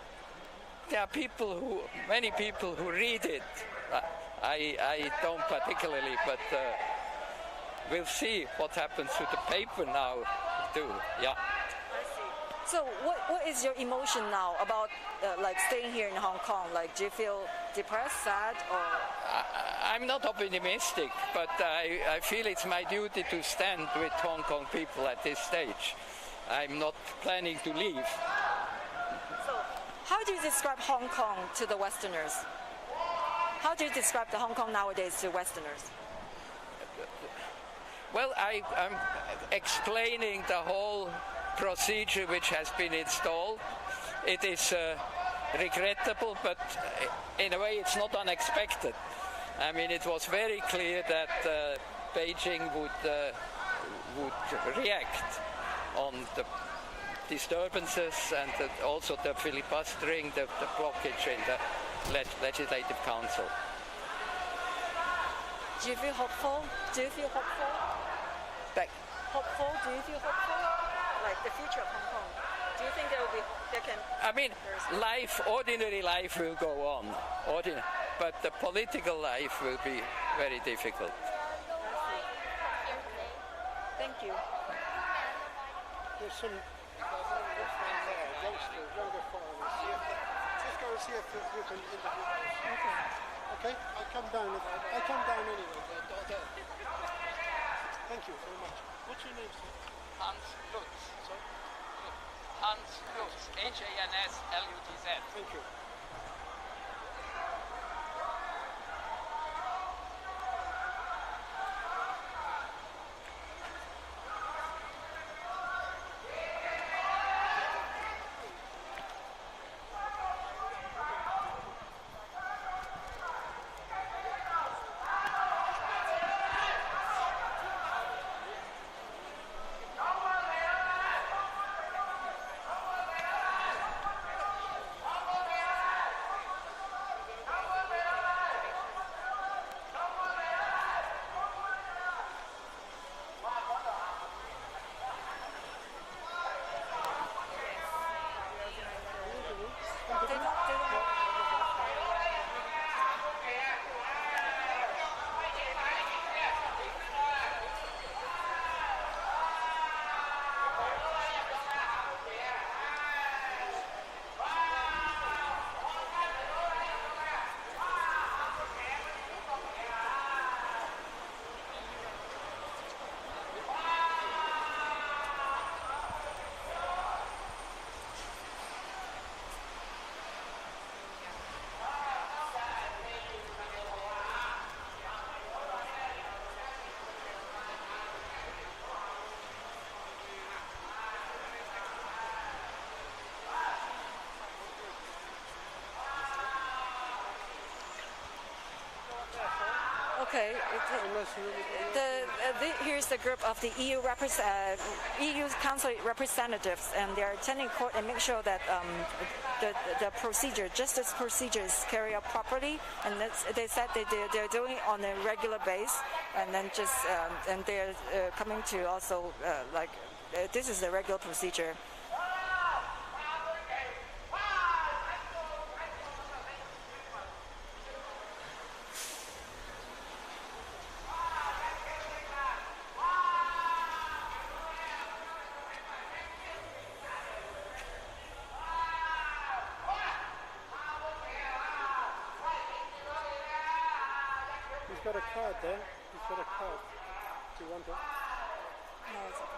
Speaker 6: there are many people who read it. I don't particularly, but we'll see what happens to the paper now too. Yeah.
Speaker 1: I see. So what is your emotion now about like staying here in Hong Kong? Like, do you feel depressed, sad, or?
Speaker 6: I'm not optimistic, but I feel it's my duty to stand with Hong Kong people at this stage. I'm not planning to leave.
Speaker 1: So, how do you describe Hong Kong to the Westerners? How do you describe the Hong Kong nowadays to Westerners?
Speaker 6: Well, I'm explaining the whole procedure which has been installed. It is regrettable, but in a way it's not unexpected. I mean, it was very clear that Beijing would react on the disturbances and also the filibustering, the blockage in the Legislative Council.
Speaker 1: Do you feel hopeful? Do you feel hopeful? Hopeful? Do you feel hopeful? Like the future of Hong Kong? Do you think there can?
Speaker 6: I mean, ordinary life will go on, but the political life will be very difficult.
Speaker 1: Thank you.
Speaker 3: There's some youngsters, younger foreigners. Just go and see if we can interview them. Okay? I'll come down anyway. Thank you very much. What's your name, sir?
Speaker 6: Hans Lutz.
Speaker 3: Sorry?
Speaker 6: Hans Lutz. H-A-N-S-L-U-T-Z.
Speaker 3: Thank you.
Speaker 1: Okay. Here's the group of the EU Council representatives, and they're attending court and make sure that the justice procedure is carried out properly. And they said they're doing it on a regular basis, and then and they're coming to also this is the regular procedure.
Speaker 3: He's got a card there. He's got a card. Do you want it?
Speaker 1: No, it's okay.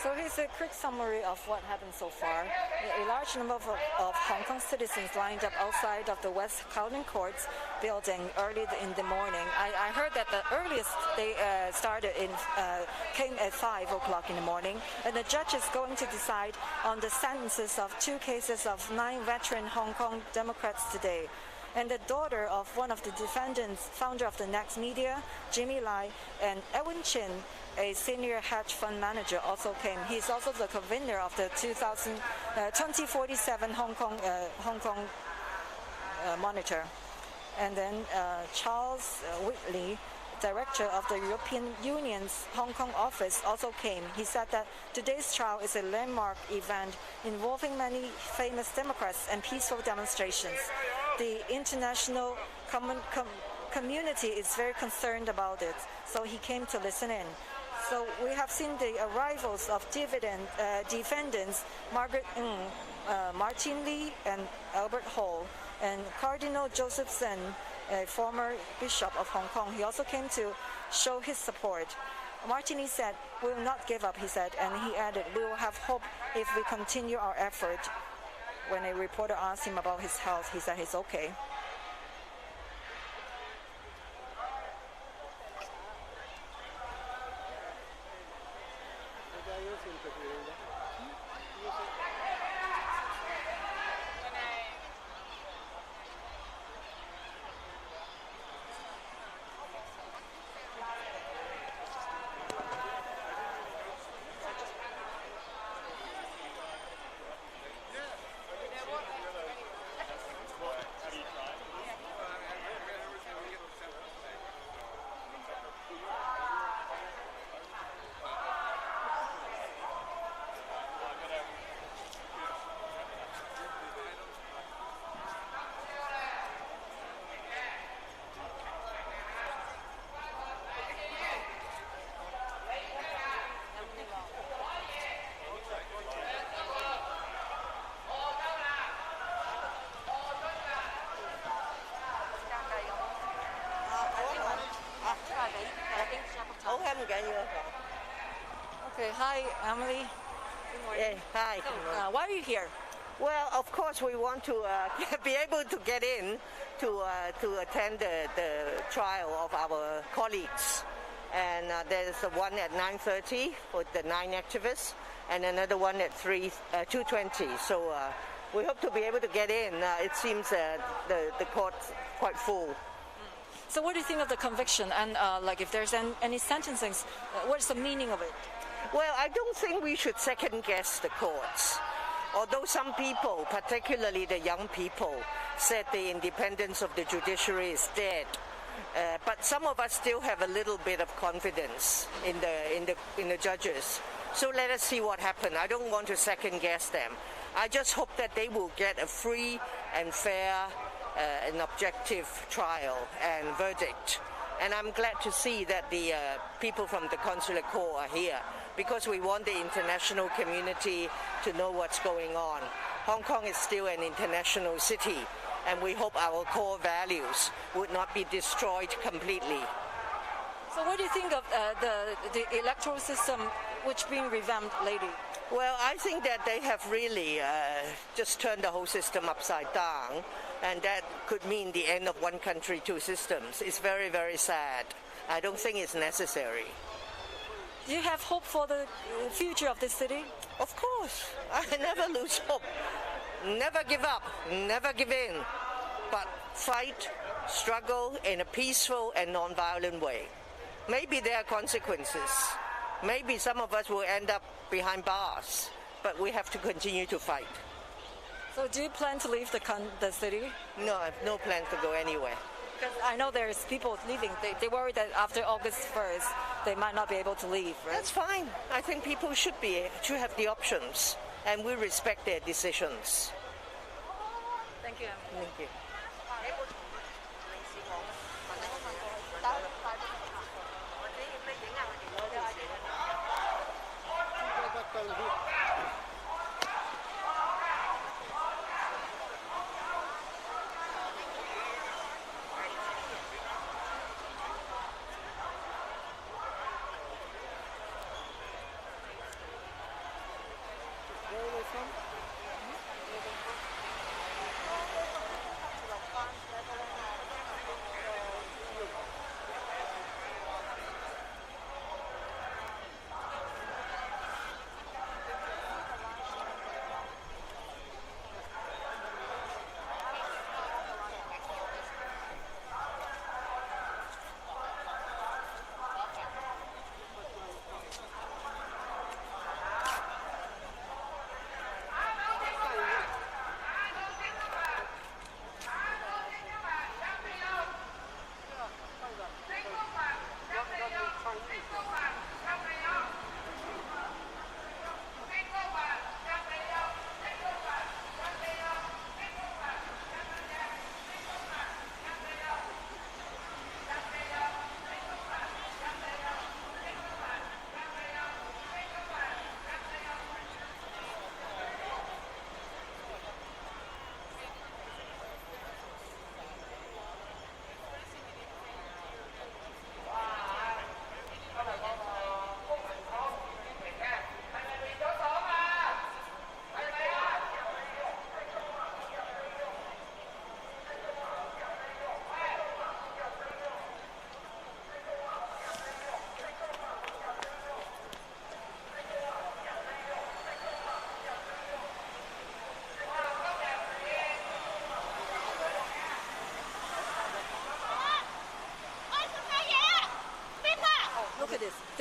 Speaker 1: So here's a quick summary of what happened so far. A large number of Hong Kong citizens lined up outside of the West Kowloon Courts building early in the morning. I heard that the earliest they started came at 5 o'clock in the morning, and the judge is going to decide on the sentences of 2 cases of 9 veteran Hong Kong Democrats today. And the daughter of one of the defendants, founder of the Next Media, Jimmy Lai, and Edwin Chin, a senior hedge fund manager, also came. He's also the convener of the 2047 Hong Kong Monitor. And then Charles Whitley, director of the European Union's Hong Kong office, also came. He said that today's trial is a landmark event involving many famous Democrats and peaceful demonstrations. The international community is very concerned about it, so he came to listen in. So we have seen the arrivals of defendants Margaret Ng, Martin Lee, and Albert Hall, and Cardinal Joseph Zen, a former Bishop of Hong Kong. He also came to show his support. Martin Lee said, "We will not give up," he said, and he added, "We will have hope if we continue our effort." When a reporter asked him about his health, he said he's okay. Okay, hi, Emily.
Speaker 10: Yeah, hi.
Speaker 1: Why are you here?
Speaker 10: Well, of course, we want to be able to get in to attend the trial of our colleagues. And there's one at 9:30 for the 9 activists, and another one at 2:20. So we hope to be able to get in. It seems the court's quite full.
Speaker 1: So what do you think of the conviction? And like if there's any sentencing, what's the meaning of it?
Speaker 10: Well, I don't think we should second guess the courts. Although some people, particularly the young people, said the independence of the judiciary is dead. But some of us still have a little bit of confidence in the judges. So let us see what happens. I don't want to second guess them. I just hope that they will get a free and fair and objective trial and verdict. And I'm glad to see that the people from the Consular Corps are here, because we want the international community to know what's going on. Hong Kong is still an international city, and we hope our core values would not be destroyed completely.
Speaker 1: So what do you think of the electoral system which being revamped lately?
Speaker 10: Well, I think that they have really just turned the whole system upside down, and that could mean the end of one country, two systems. It's very, very sad. I don't think it's necessary.
Speaker 1: Do you have hope for the future of this city?
Speaker 10: Of course. I never lose hope. Never give up. Never give in. But fight, struggle in a peaceful and non-violent way. Maybe there are consequences. Maybe some of us will end up behind bars. But we have to continue to fight.
Speaker 1: So do you plan to leave the city?
Speaker 10: No, I have no plan to go anywhere.
Speaker 1: Because I know there's people leaving. They worry that after August 1st, they might not be able to leave, right?
Speaker 10: That's fine. I think people should have the options, and we respect their decisions.
Speaker 1: Thank you.
Speaker 10: Thank you.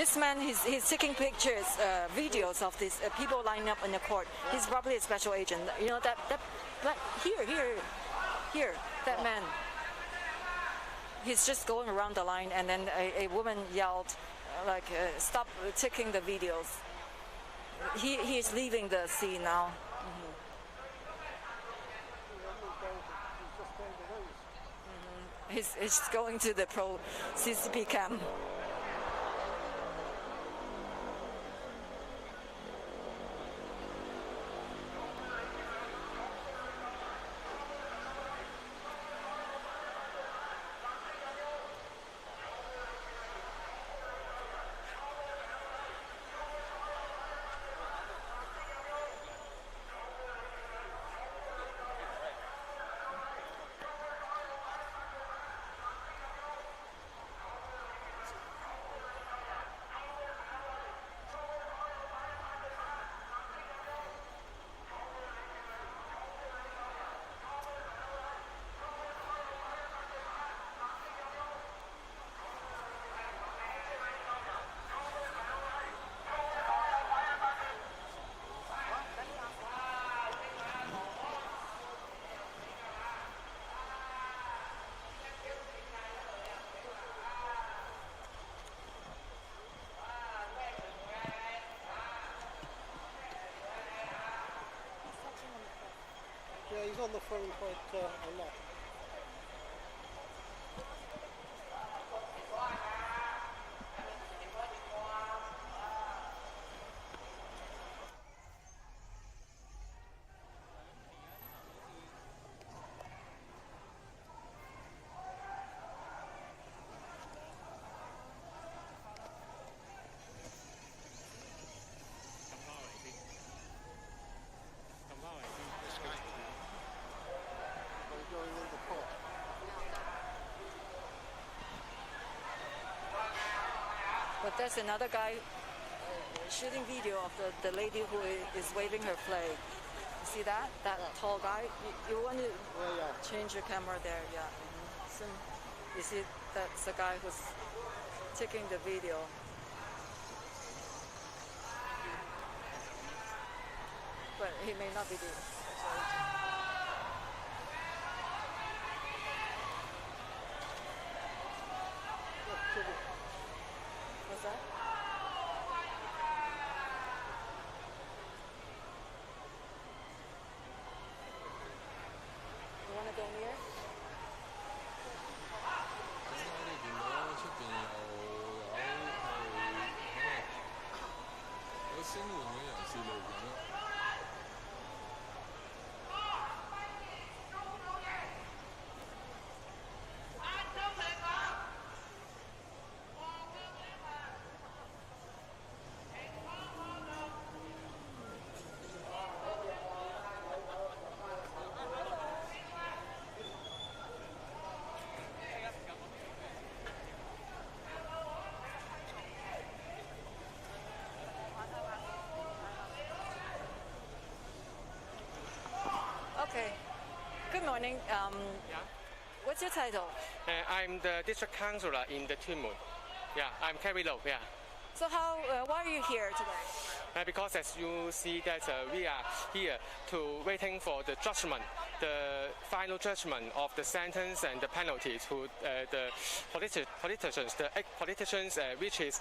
Speaker 1: This man, he's taking pictures, videos of these people lining up in the court. He's probably a special agent. You know that here, that man. He's just going around the line, and then a woman yelled, stop taking the videos. He is leaving the scene now. He's going to the Pro-CCP camp.
Speaker 3: Yeah, he's on the phone quite a lot.
Speaker 1: But there's another guy shooting video of the lady who is waving her flag. You see that? That tall guy? You want to change your camera there, yeah. So you see that's the guy who's taking the video. But he may not be the What's that? You want to go near?
Speaker 11: 咁我哋見到出邊有聲援嘅人士嚟緊啦。
Speaker 1: Okay. Good morning. What's your title?
Speaker 12: I'm the district councilor in the Tunmun. Yeah, I'm Kerry Low. Yeah.
Speaker 1: So why are you here today?
Speaker 12: Because as you see that we are here to waiting for the judgment, the final judgment of the sentence and the penalty to the politicians, the politicians which is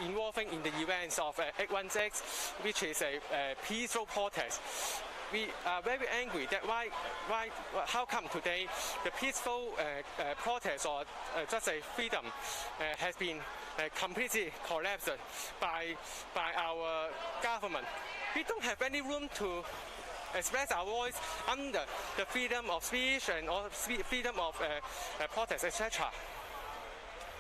Speaker 12: involving in the events of 816, which is a peaceful protest. We are very angry that how come today the peaceful protest or just a freedom has been completely collapsed by our government. We don't have any room to express our voice under the freedom of speech and or freedom of protest, etc.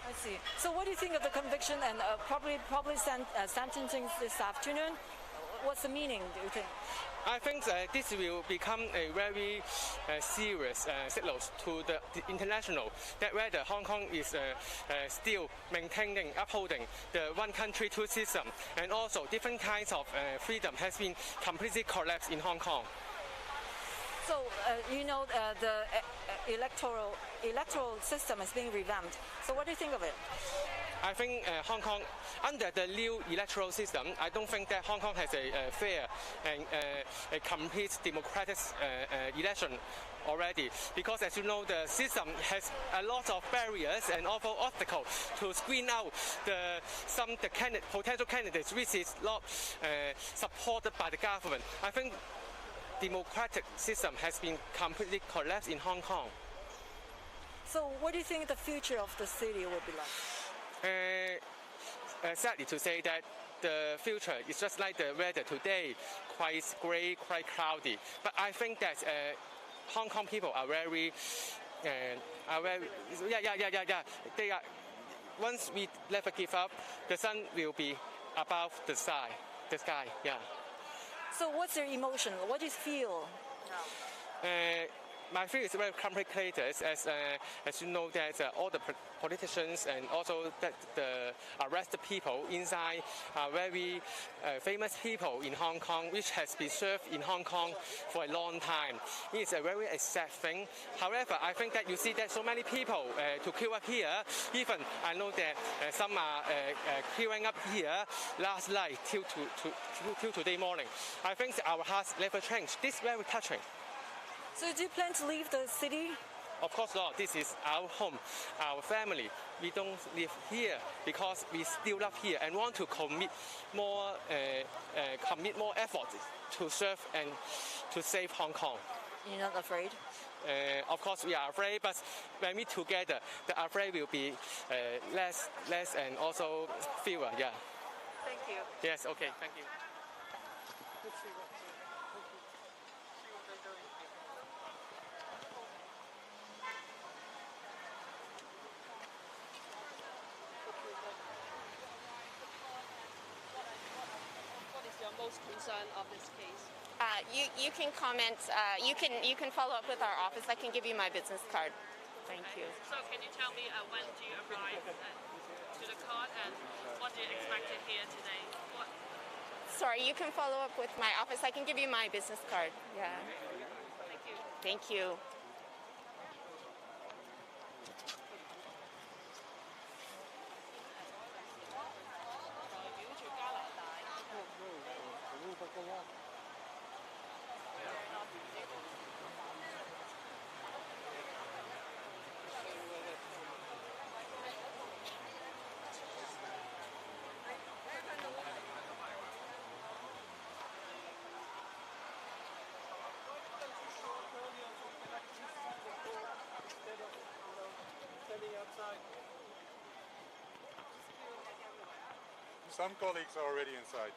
Speaker 1: I see. So what do you think of the conviction and probably sentencing this afternoon? What's the meaning, do you think?
Speaker 12: I think this will become a very serious signal to the international that whether Hong Kong is still maintaining, upholding the one country, two system, and also different kinds of freedom has been completely collapsed in Hong Kong.
Speaker 1: So the electoral system is being revamped. So what do you think of it?
Speaker 12: I think Hong Kong, under the new electoral system, I don't think that Hong Kong has a fair and a complete democratic election already, because as you know, the system has a lot of barriers and also obstacles to screen out potential candidates which is not supported by the government. I think democratic system has been completely collapsed in Hong Kong.
Speaker 1: So what do you think the future of the city will be like?
Speaker 12: Sadly to say that the future is just like the weather today, quite grey, quite cloudy. But I think that Hong Kong people are very, They are. Once we never give up, the sun will be above the sky. Yeah.
Speaker 1: So what's your emotion? What do you feel now?
Speaker 12: My feel is very complicated, as you know that all the politicians and also that the arrested people inside are very famous people in Hong Kong, which has been served in Hong Kong for a long time. It's a very sad thing. However, I think that you see that so many people to queue up here. Even I know that some are queuing up here last night till today morning. I think our hearts never change. This is very touching.
Speaker 1: So do you plan to leave the city?
Speaker 12: Of course not. This is our home, our family. We don't live here because we still love here and want to commit more effort to serve and to save Hong Kong.
Speaker 1: You're not afraid?
Speaker 12: Of course we are afraid, but when we together, the afraid will be less and also fewer. Yeah.
Speaker 1: Thank you.
Speaker 12: Yes. Okay. Thank you.
Speaker 13: Concern of this case?
Speaker 14: You can comment. You can follow up with our office. I can give you my business card. Thank you.
Speaker 13: So can you tell me when do you arrive to the court and what do you expect to hear today?
Speaker 14: Sorry, you can follow up with my office. I can give you my business card. Yeah.
Speaker 13: Thank you.
Speaker 14: Thank you.
Speaker 15: Some colleagues are already inside.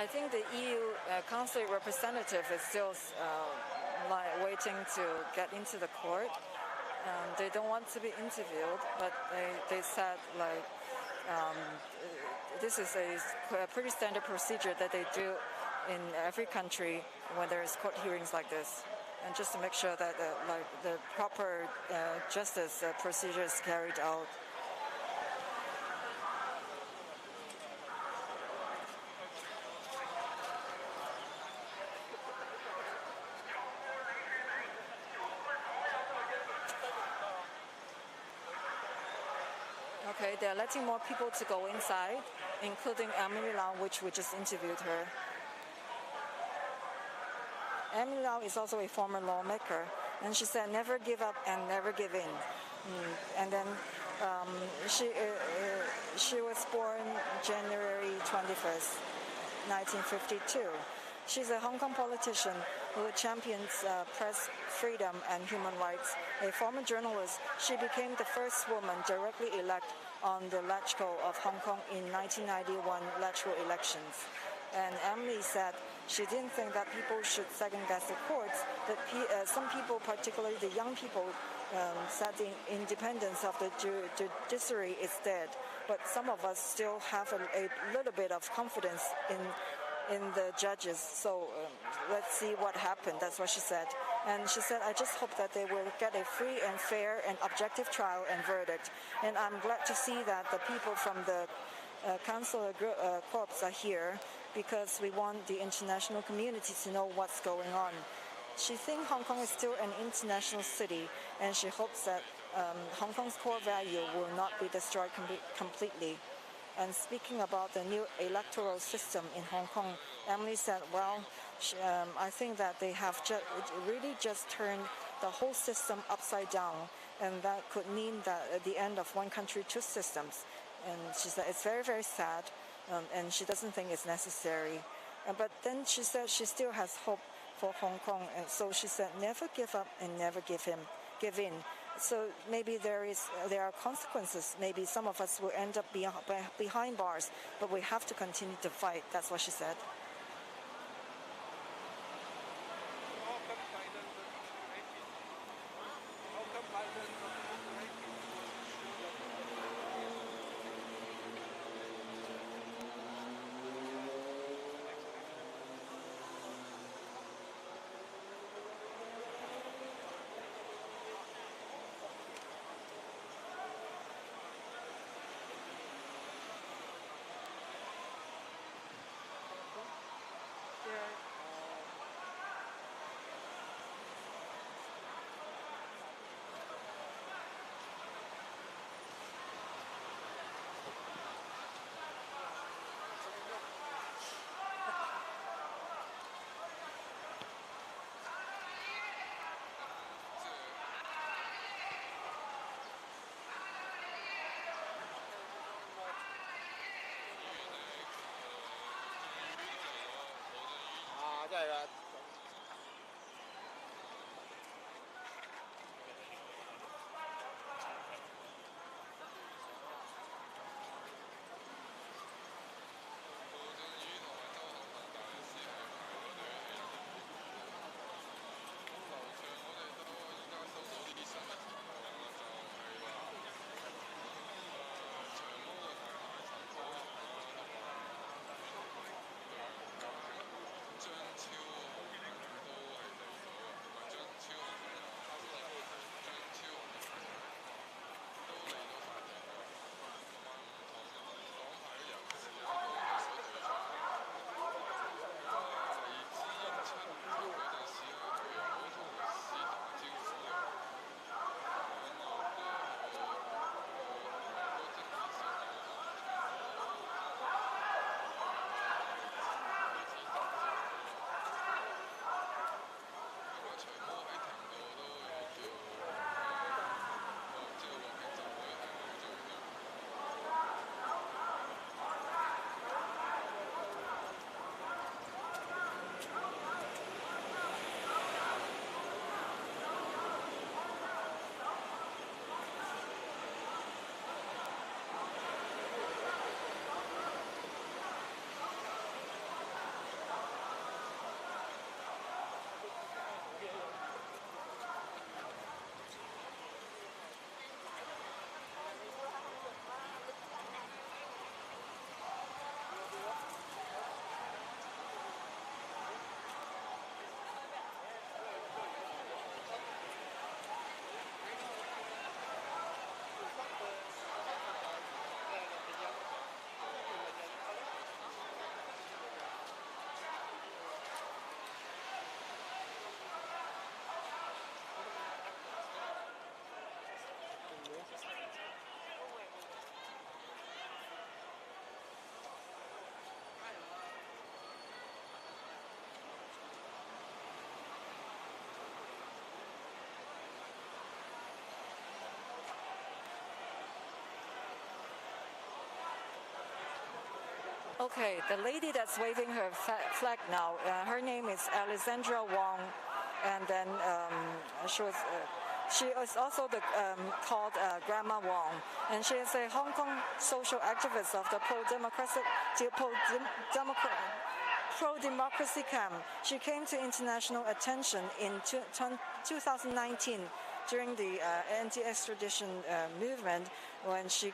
Speaker 1: I think the EU consulate representative is still waiting to get into the court. They don't want to be interviewed, but they said this is a pretty standard procedure that they do in every country when there's court hearings like this, and just to make sure that the proper justice procedure is carried out. Okay, they're letting more people to go inside, including Emily Lau, which we just interviewed her. Emily Lau is also a former lawmaker, and she said never give up and never give in. And then she was born January 21st, 1952. She's a Hong Kong politician who champions press freedom and human rights. A former journalist, she became the first woman directly elected on the electoral of Hong Kong in 1991 electoral elections. And Emily said she didn't think that people should second-guess the courts, that some people, particularly the young people, said the independence of the judiciary is dead. But some of us still have a little bit of confidence in the judges. So let's see what happened. That's what she said. And she said, I just hope that they will get a free and fair and objective trial and verdict. And I'm glad to see that the people from the Councilor Corps are here, because we want the international community to know what's going on. She thinks Hong Kong is still an international city, and she hopes that Hong Kong's core value will not be destroyed completely. And speaking about the new electoral system in Hong Kong, Emily said, well, I think that they have really just turned the whole system upside down, and that could mean that at the end of one country, two systems. And she said it's very, very sad, and she doesn't think it's necessary. But then she said she still has hope for Hong Kong, and so she said never give up and never give in. So maybe there are consequences. Maybe some of us will end up behind bars, but we have to continue to fight. That's what she said. Okay, the lady that's waving her flag now, her name is Alexandra Wong, and then she is also called Grandma Wong, and she is a Hong Kong social activist of the pro-democracy camp. She came to international attention in 2019 during the anti-extradition movement, when she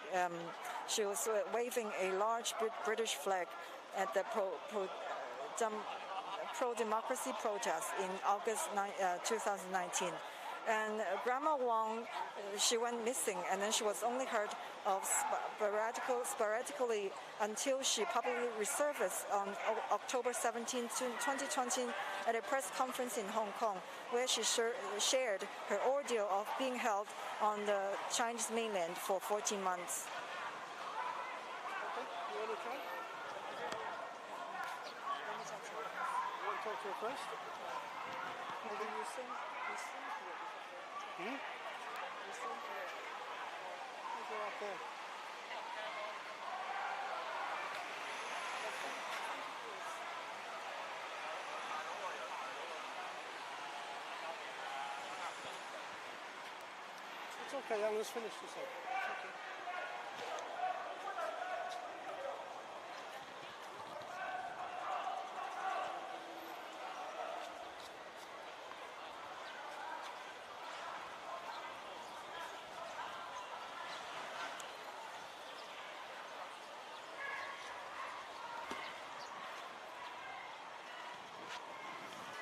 Speaker 1: was waving a large British flag at the pro-democracy protest in August 2019. And Grandma Wong, she went missing, and then she was only heard of sporadically until she publicly resurfaced on October 17, 2020, at a press conference in Hong Kong, where she shared her ordeal of being held on the Chinese mainland for 14 months.
Speaker 3: Okay, you want to try? You want to talk to her first? Hmm? Go up there. It's okay, Alan's finished this up. It's okay.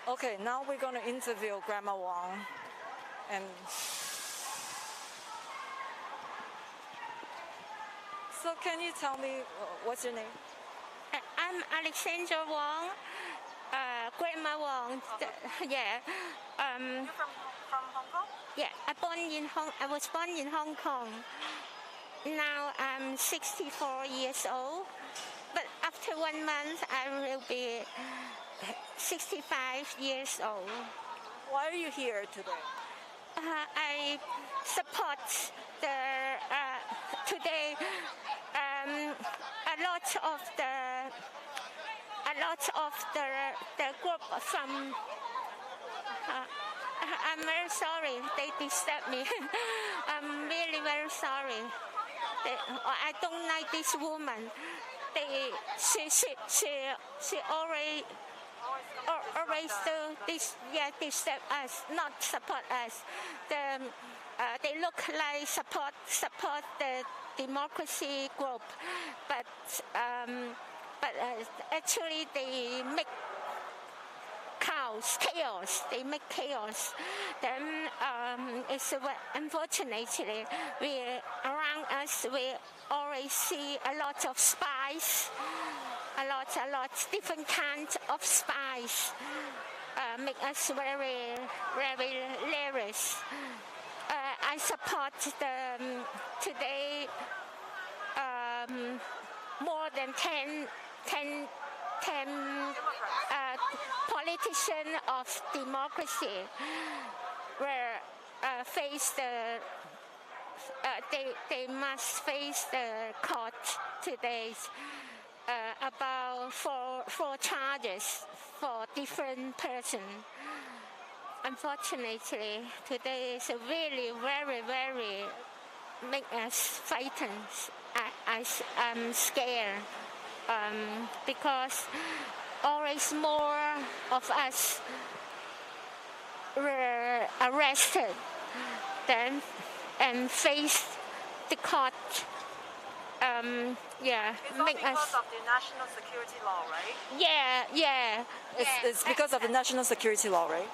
Speaker 1: Okay, now we're going to interview Grandma Wong. And so can you tell me what's your name?
Speaker 16: I'm Alexandra Wong, Grandma Wong. Yeah.
Speaker 1: You're from Hong Kong?
Speaker 16: Yeah, I was born in Hong Kong. Now I'm 64 years old, but after 1 month I will be 65 years old.
Speaker 1: Why are you here today?
Speaker 16: I support today a lot of the group from. I'm very sorry they disturbed me. I'm really very sorry. I don't like this woman. She always disturb us, not support us. They look like support the democracy group, but actually they make chaos. They make chaos. Then unfortunately, around us we always see a lot of spies. A lot, different kinds of spies make us very, very nervous. I support today more than 10 politicians of democracy were they must face the court today. About four charges for different persons. Unfortunately, today is really very, very make us frightened. I'm scared because always more of us were arrested and faced the court.
Speaker 1: It's all because of the national security law, right?
Speaker 16: Yeah.
Speaker 1: It's because of the national security law, right?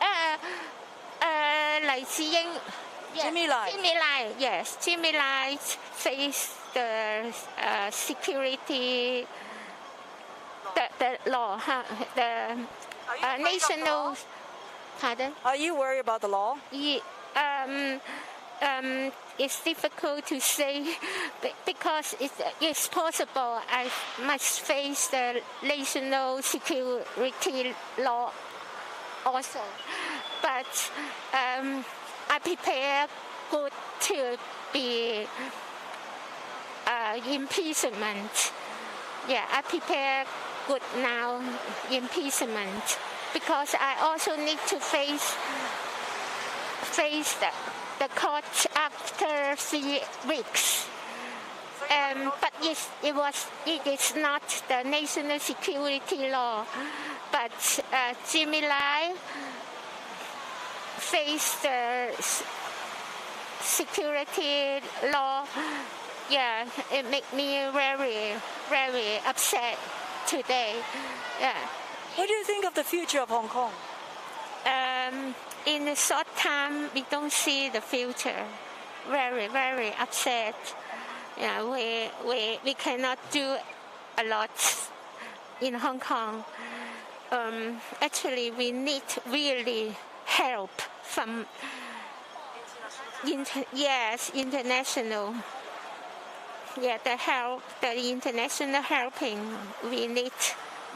Speaker 16: Jimmy Lai, yes. Jimmy Lai faced the security, the law, the national. Pardon?
Speaker 1: Are you worried about the law?
Speaker 16: It's difficult to say because it's possible I must face the national security law also. But I prepare good to be imprisonment Yeah, I prepare good now imprisonment because I also need to face the court after 3 weeks. But it is not the national security law, but Jimmy Lai faced the security law. Yeah, it made me very, very upset today. Yeah.
Speaker 1: What do you think of the future of Hong Kong?
Speaker 16: In the short time, we don't see the future. Very, very upset. Yeah, we cannot do a lot in Hong Kong. Actually, we need really help from international. Yeah, the international helping we need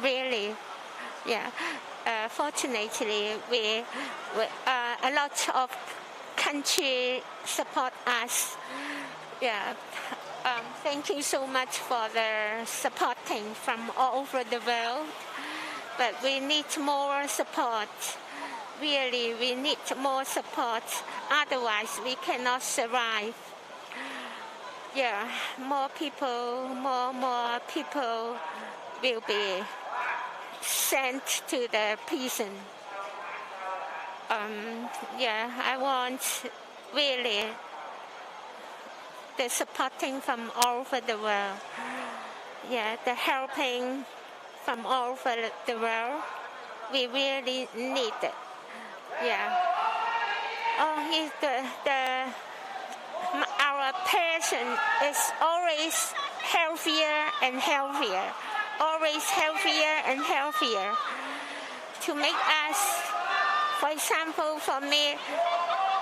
Speaker 16: really. Yeah, fortunately, a lot of country support us. Yeah, thank you so much for the supporting from all over the world. But we need more support. Really, we need more support. Otherwise, we cannot survive. Yeah, more people will be sent to the prison. Yeah, I want really the supporting from all over the world. Yeah, the helping from all over the world. We really need it. Yeah. Our patient is always healthier and healthier. Always healthier and healthier. To make us, for example, for me,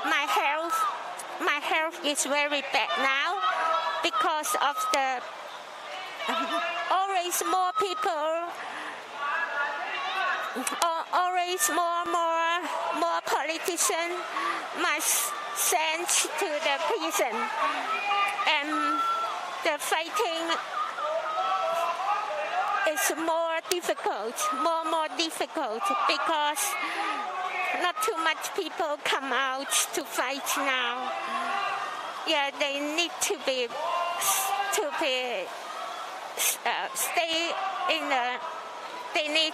Speaker 16: my health is very bad now because of the always more people, always more politicians must sent to the prison, and the fighting is more difficult because not too much people come out to fight now. Yeah, they need to they need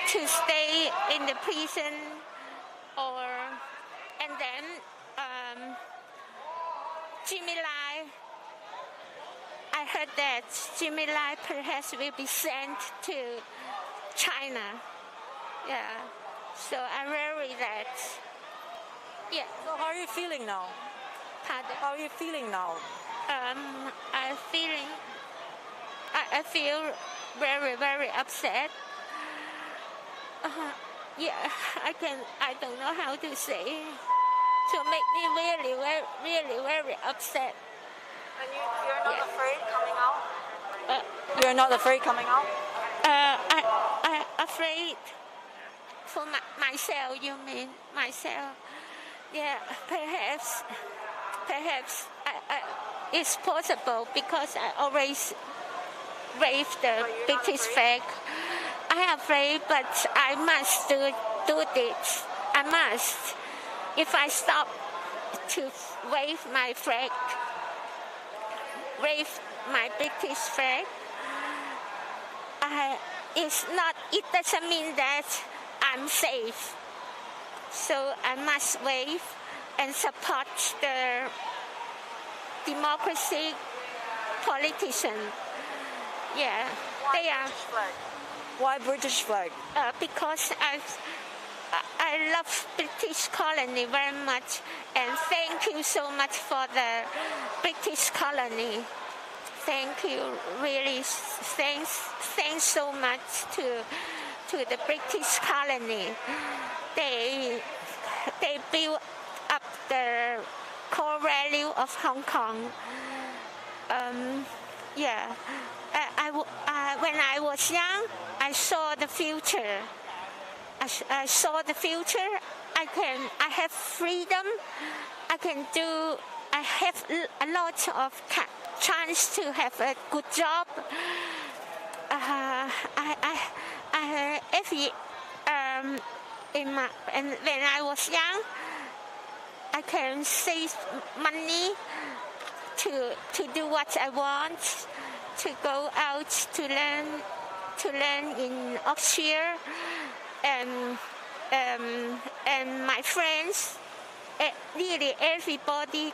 Speaker 16: to stay in the prison, and then Jimmy Lai, I heard that Jimmy Lai perhaps will be sent to China. Yeah, so I worry that. Yeah.
Speaker 1: So how are you feeling now?
Speaker 16: Pardon?
Speaker 1: How are you feeling now?
Speaker 16: I feel very, very upset. Yeah, I don't know how to say. To make me really, really, very upset.
Speaker 1: And you're not afraid coming out? You're not afraid coming out?
Speaker 16: I afraid for myself. You mean myself? Yeah, perhaps it's possible because I always wave the British flag. I am afraid, but I must do this. I must. If I stop to wave my flag, wave my British flag, it doesn't mean that I'm safe. So I must wave and support the democracy politicians. Yeah, they are.
Speaker 1: Why British flag?
Speaker 16: Because I love British colony very much, and thank you so much for the British colony. Thank you, really. Thanks so much to the British colony. They built up the core value of Hong Kong. Yeah. When I was young, I saw the future. I saw the future. I have freedom. I have a lot of chance to have a good job. when I was young, I can save money to do what I want, to go out to learn in Austria, and my friends, really everybody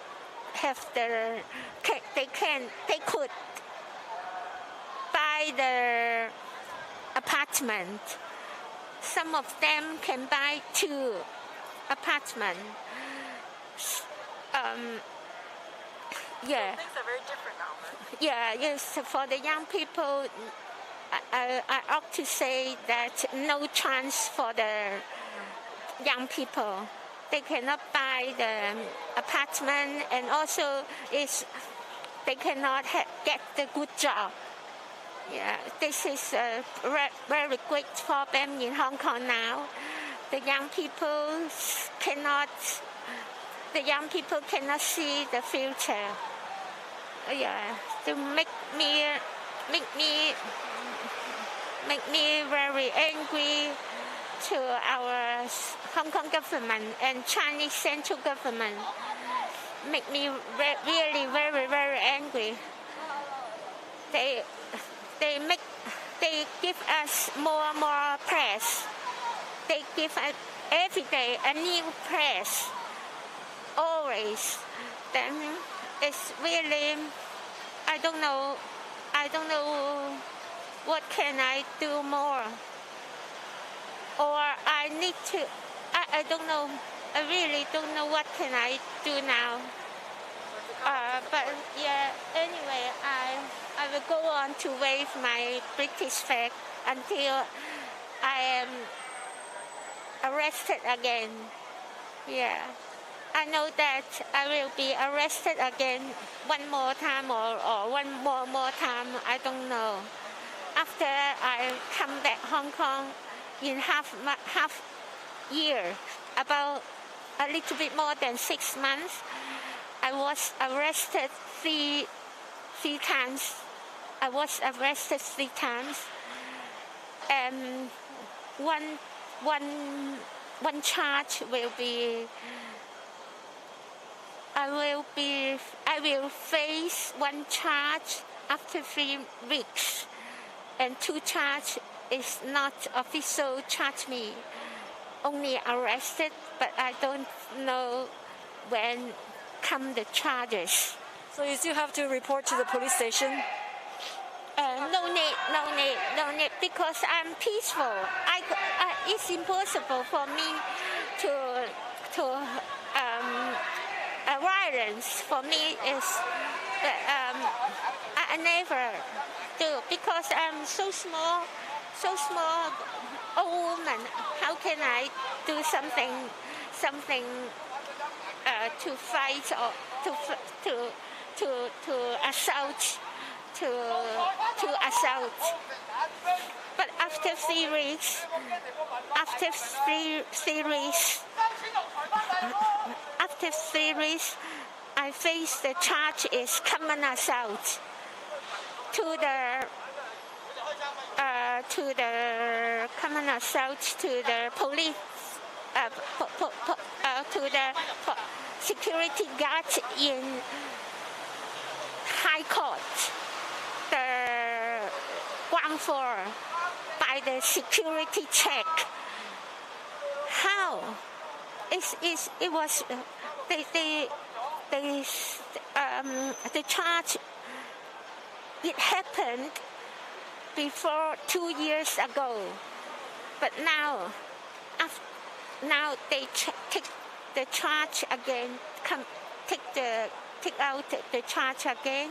Speaker 16: have they could buy the apartment. Some of them can buy 2 apartments. Yeah.
Speaker 1: Things are very different now, right?
Speaker 16: Yeah, yes. For the young people, I ought to say that no chance for the young people. They cannot buy the apartment, and also they cannot get the good job. Yeah, this is a very great problem in Hong Kong now. The young people cannot see the future. Yeah, to make me very angry to our Hong Kong government and Chinese central government. Make me really very, very angry. They give us more press. They give us every day a new press. Always. Then it's really, I don't know what can I do more. Or I need to, I don't know, I really don't know what can I do now. But yeah, anyway, I will go on to wave my British flag until I am arrested again. Yeah. I know that I will be arrested again one more time or one more time, I don't know. After I come back Hong Kong in half year, about a little bit more than 6 months, I was arrested three times. I was arrested 3 times, and one charge will be. I will face 1 charge after 3 weeks, and 2 charge is not official charge me, only arrested, but I don't know when come the charges.
Speaker 1: So you still have to report to the police station?
Speaker 16: No need, because I'm peaceful. It's impossible for me to violence. For me is I never do, because I'm so small old woman. How can I do something to fight or to assault? To assault. But after 3 weeks, I face the charge is common assault to the common assault to the police, to the security guard in High Court, the ground floor, by the security check. How? It was the charge. It happened before 2 years ago, but now they take the charge again. Take out the charge again,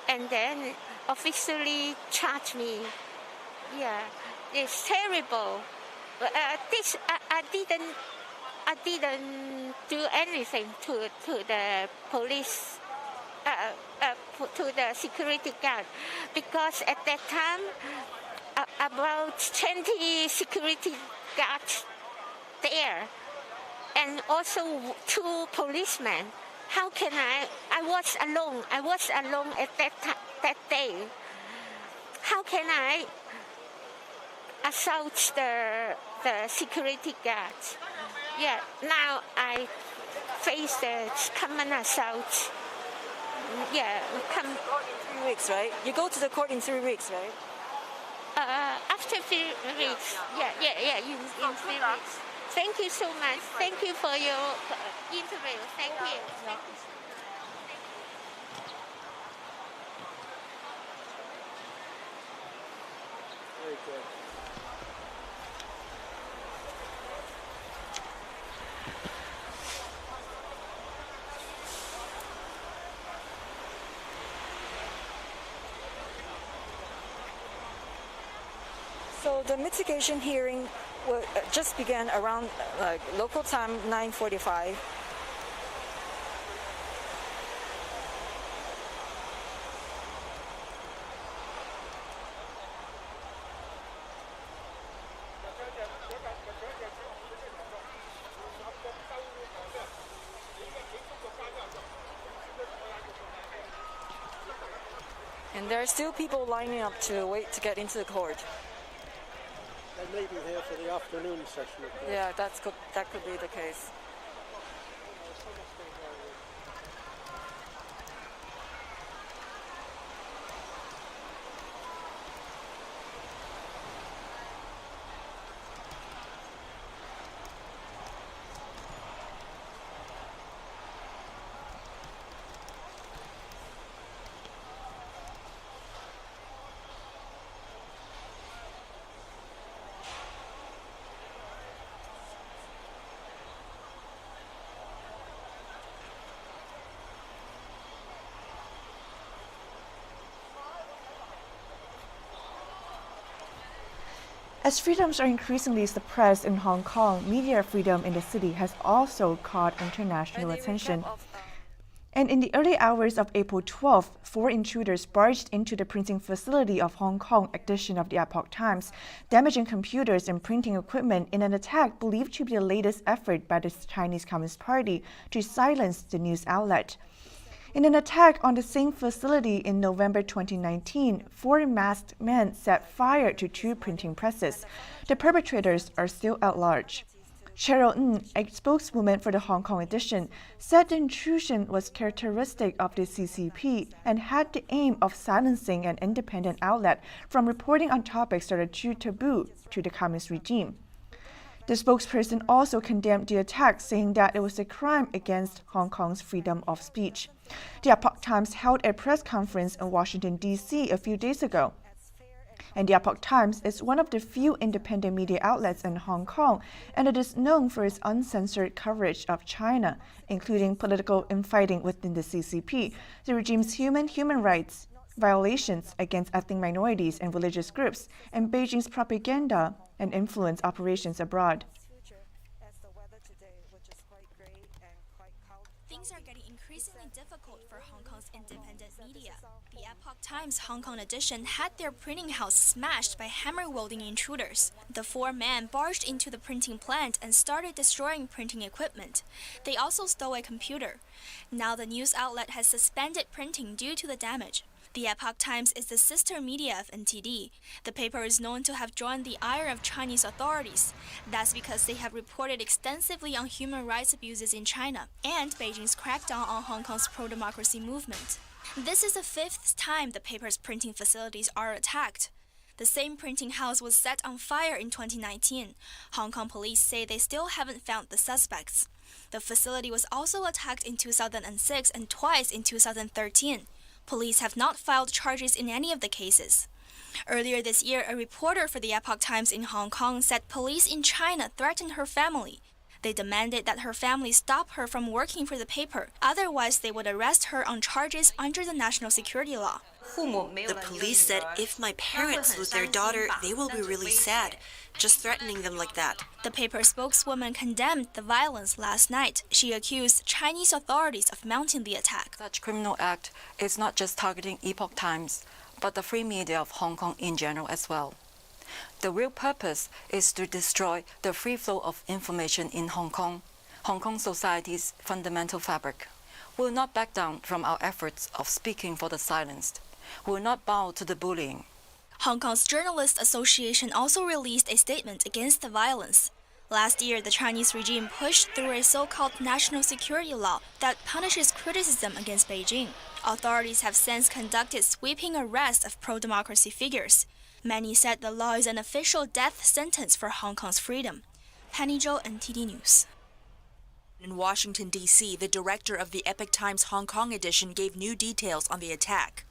Speaker 16: and then officially charge me. Yeah, it's terrible. This I didn't do anything to the police, to the security guard, because at that time about 20 security guards there, and also 2 policemen. How can I was alone at that day. how can I assault the security guards? Yeah, now I face the common assault. Yeah, come.
Speaker 1: In 3 weeks, right? You go to the court in 3 weeks, right?
Speaker 16: After 3 weeks. Yeah, in 3 weeks. Thank you so much. Thank you for your interview. Thank you.
Speaker 3: Very good.
Speaker 1: So the mitigation hearing just began around local time 9:45. And there are still people lining up to wait to get into the court.
Speaker 3: They may be here for the afternoon session.
Speaker 1: Yeah, that could be the case.
Speaker 5: As freedoms are increasingly suppressed in Hong Kong, media freedom in the city has also caught international attention. And in the early hours of April 12th, 4 intruders barged into the printing facility of Hong Kong edition of the Epoch Times, damaging computers and printing equipment in an attack believed to be the latest effort by the Chinese Communist Party to silence the news outlet. In an attack on the same facility in November 2019, 4 masked men set fire to 2 printing presses. The perpetrators are still at large. Cheryl Ng, a spokeswoman for the Hong Kong edition, said the intrusion was characteristic of the CCP and had the aim of silencing an independent outlet from reporting on topics that are too taboo to the communist regime. The spokesperson also condemned the attack, saying that it was a crime against Hong Kong's freedom of speech. The Epoch Times held a press conference in Washington, D.C. a few days ago. And the Epoch Times is one of the few independent media outlets in Hong Kong, and it is known for its uncensored coverage of China, including political infighting within the CCP, the regime's human rights violations against ethnic minorities and religious groups, and Beijing's propaganda and influence operations abroad.
Speaker 17: Things are getting increasingly difficult for Hong Kong's independent media. The Epoch Times Hong Kong edition had their printing house smashed by hammer-wielding intruders. The 4 men barged into the printing plant and started destroying printing equipment. They also stole a computer. Now the news outlet has suspended printing due to the damage. The Epoch Times is the sister media of NTD. The paper is known to have drawn the ire of Chinese authorities. That's because they have reported extensively on human rights abuses in China and Beijing's crackdown on Hong Kong's pro-democracy movement. This is the 5th time the paper's printing facilities are attacked. The same printing house was set on fire in 2019. Hong Kong police say they still haven't found the suspects. The facility was also attacked in 2006 and twice in 2013. Police have not filed charges in any of the cases. Earlier this year, a reporter for the Epoch Times in Hong Kong said police in China threatened her family. They demanded that her family stop her from working for the paper, otherwise they would arrest her on charges under the national security law.
Speaker 18: The police said if my parents lose their daughter, they will be really sad, just threatening them like that.
Speaker 17: The paper spokeswoman condemned the violence last night. She accused Chinese authorities of mounting the attack.
Speaker 19: Such criminal act is not just targeting Epoch Times, but the free media of Hong Kong in general as well. The real purpose is to destroy the free flow of information in Hong Kong, Hong Kong society's fundamental fabric. We will not back down from our efforts of speaking for the silenced. We will not bow to the bullying.
Speaker 17: Hong Kong's Journalists Association also released a statement against the violence. Last year, the Chinese regime pushed through a so-called national security law that punishes criticism against Beijing. Authorities have since conducted sweeping arrests of pro-democracy figures. Many said the law is an official death sentence for Hong Kong's freedom. Penny Zhou, NTD News.
Speaker 20: In Washington, D.C., the director of the Epoch Times Hong Kong edition gave new details on the attack.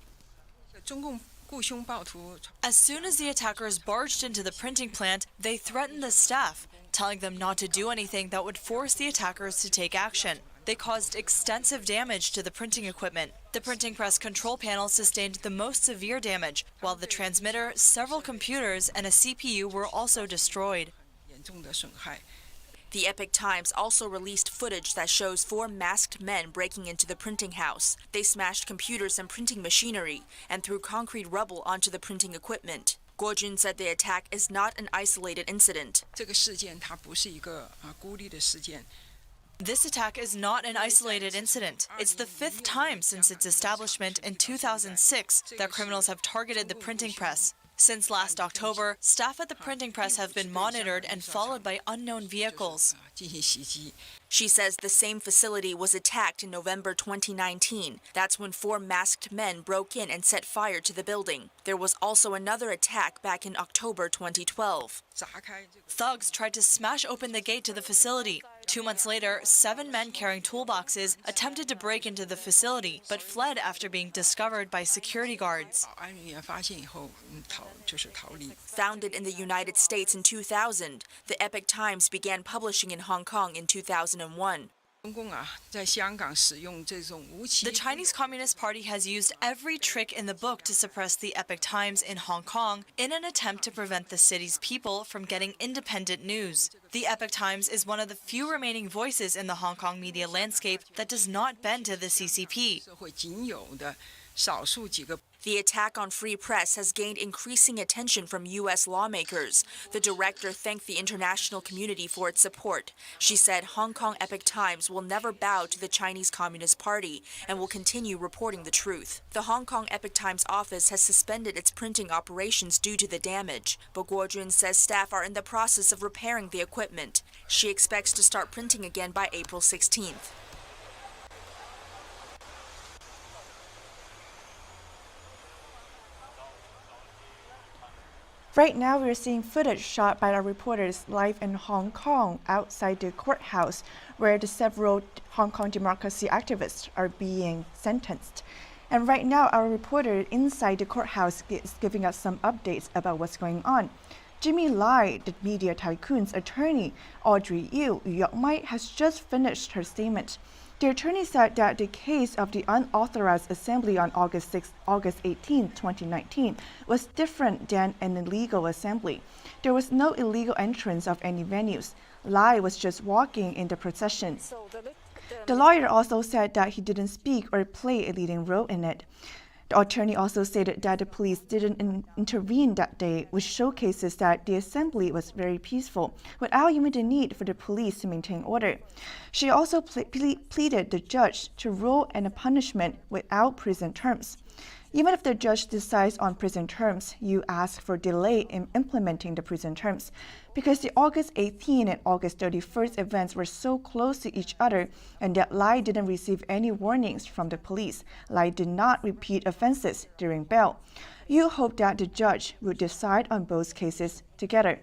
Speaker 21: As soon as the attackers barged into the printing plant, they threatened the staff, telling them not to do anything that would force the attackers to take action. They caused extensive damage to the printing equipment. The printing press control panel sustained the most severe damage, while the transmitter, several computers, and a CPU were also destroyed.
Speaker 20: The Epoch Times also released footage that shows 4 masked men breaking into the printing house. They smashed computers and printing machinery and threw concrete rubble onto the printing equipment. Guo Jun said the attack is not an isolated incident.
Speaker 21: This attack is not an isolated incident. It's the 5th time since its establishment in 2006 that criminals have targeted the printing press. Since last October, staff at the printing press have been monitored and followed by unknown vehicles.
Speaker 20: She says the same facility was attacked in November 2019. That's when 4 masked men broke in and set fire to the building. There was also another attack back in October 2012.
Speaker 21: Thugs tried to smash open the gate to the facility. 2 months later, 7 men carrying toolboxes attempted to break into the facility, but fled after being discovered by security guards.
Speaker 20: Founded in the United States in 2000, the Epoch Times began publishing in Hong Kong in 2001.
Speaker 21: The Chinese Communist Party has used every trick in the book to suppress the Epoch Times in Hong Kong in an attempt to prevent the city's people from getting independent news. The Epoch Times is one of the few remaining voices in the Hong Kong media landscape that does not bend to the CCP.
Speaker 20: The attack on free press has gained increasing attention from U.S. lawmakers. The director thanked the international community for its support. She said Hong Kong Epoch Times will never bow to the Chinese Communist Party and will continue reporting the truth. The Hong Kong Epoch Times office has suspended its printing operations due to the damage, but Guo Jun says staff are in the process of repairing the equipment. She expects to start printing again by April 16th.
Speaker 5: Right now, we're seeing footage shot by our reporters live in Hong Kong outside the courthouse where the several Hong Kong democracy activists are being sentenced. And right now, our reporter inside the courthouse is giving us some updates about what's going on. Jimmy Lai, the media tycoon's attorney, Audrey Yu Yongmai, has just finished her statement. The attorney said that the case of the unauthorized assembly on August 18, 2019 was different than an illegal assembly. There was no illegal entrance of any venues. Lai was just walking in the procession. The lawyer also said that he didn't speak or play a leading role in it. The attorney also stated that the police didn't intervene that day, which showcases that the assembly was very peaceful, without even the need for the police to maintain order. She also pleaded the judge to rule in a punishment without prison terms. Even if the judge decides on prison terms, you ask for delay in implementing the prison terms. Because the August 18 and August 31st events were so close to each other and that Lai didn't receive any warnings from the police, Lai did not repeat offenses during bail. You hope that the judge will decide on both cases together.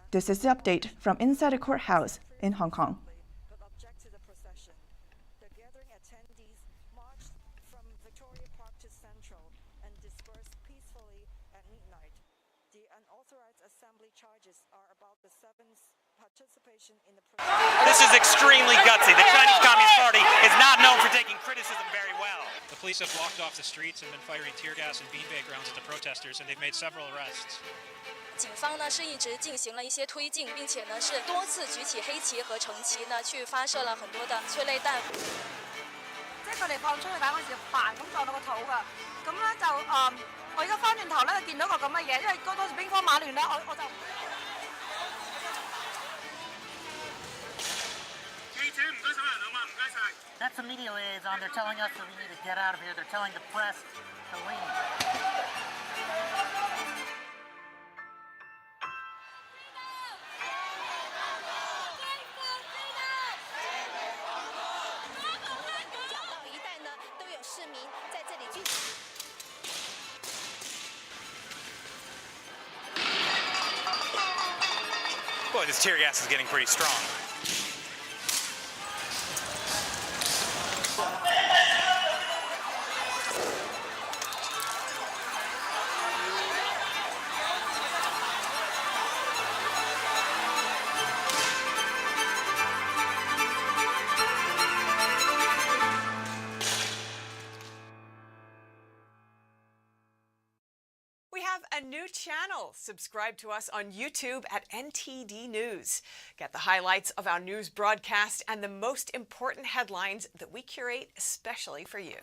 Speaker 5: This is the update from inside the courthouse in Hong Kong.
Speaker 22: This is extremely gutsy. The Chinese Communist Party is not known for taking criticism very well.
Speaker 23: The police have blocked off the streets and been firing tear gas and beanbag rounds at the protesters, and they've made several arrests.
Speaker 24: 警方呢是一直进行了一些推进，并且呢是多次举起黑旗和橙旗呢去發射了很多的催淚彈。
Speaker 25: 即係佢哋放催淚彈嗰時，嘭咁撞到個肚㗎。咁咧就我而家翻轉頭咧就見到個咁嘅嘢，因為嗰陣時兵荒馬亂咧，我就。
Speaker 26: That's the media liaison. They're telling us that we need to get out of here. They're telling the press to leave.
Speaker 22: like this tear gas is getting pretty strong.
Speaker 2: We have a new channel. Subscribe to us on YouTube at NTD News. Get the highlights of our news broadcast and the most important headlines that we curate especially for you.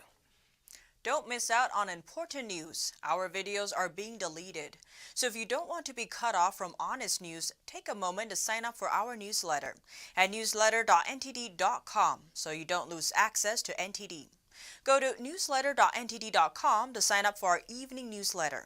Speaker 4: Don't miss out on important news. Our videos are being deleted. So if you don't want to be cut off from honest news, take a moment to sign up for our newsletter at newsletter.ntd.com so you don't lose access to NTD. Go to newsletter.ntd.com to sign up for our evening newsletter.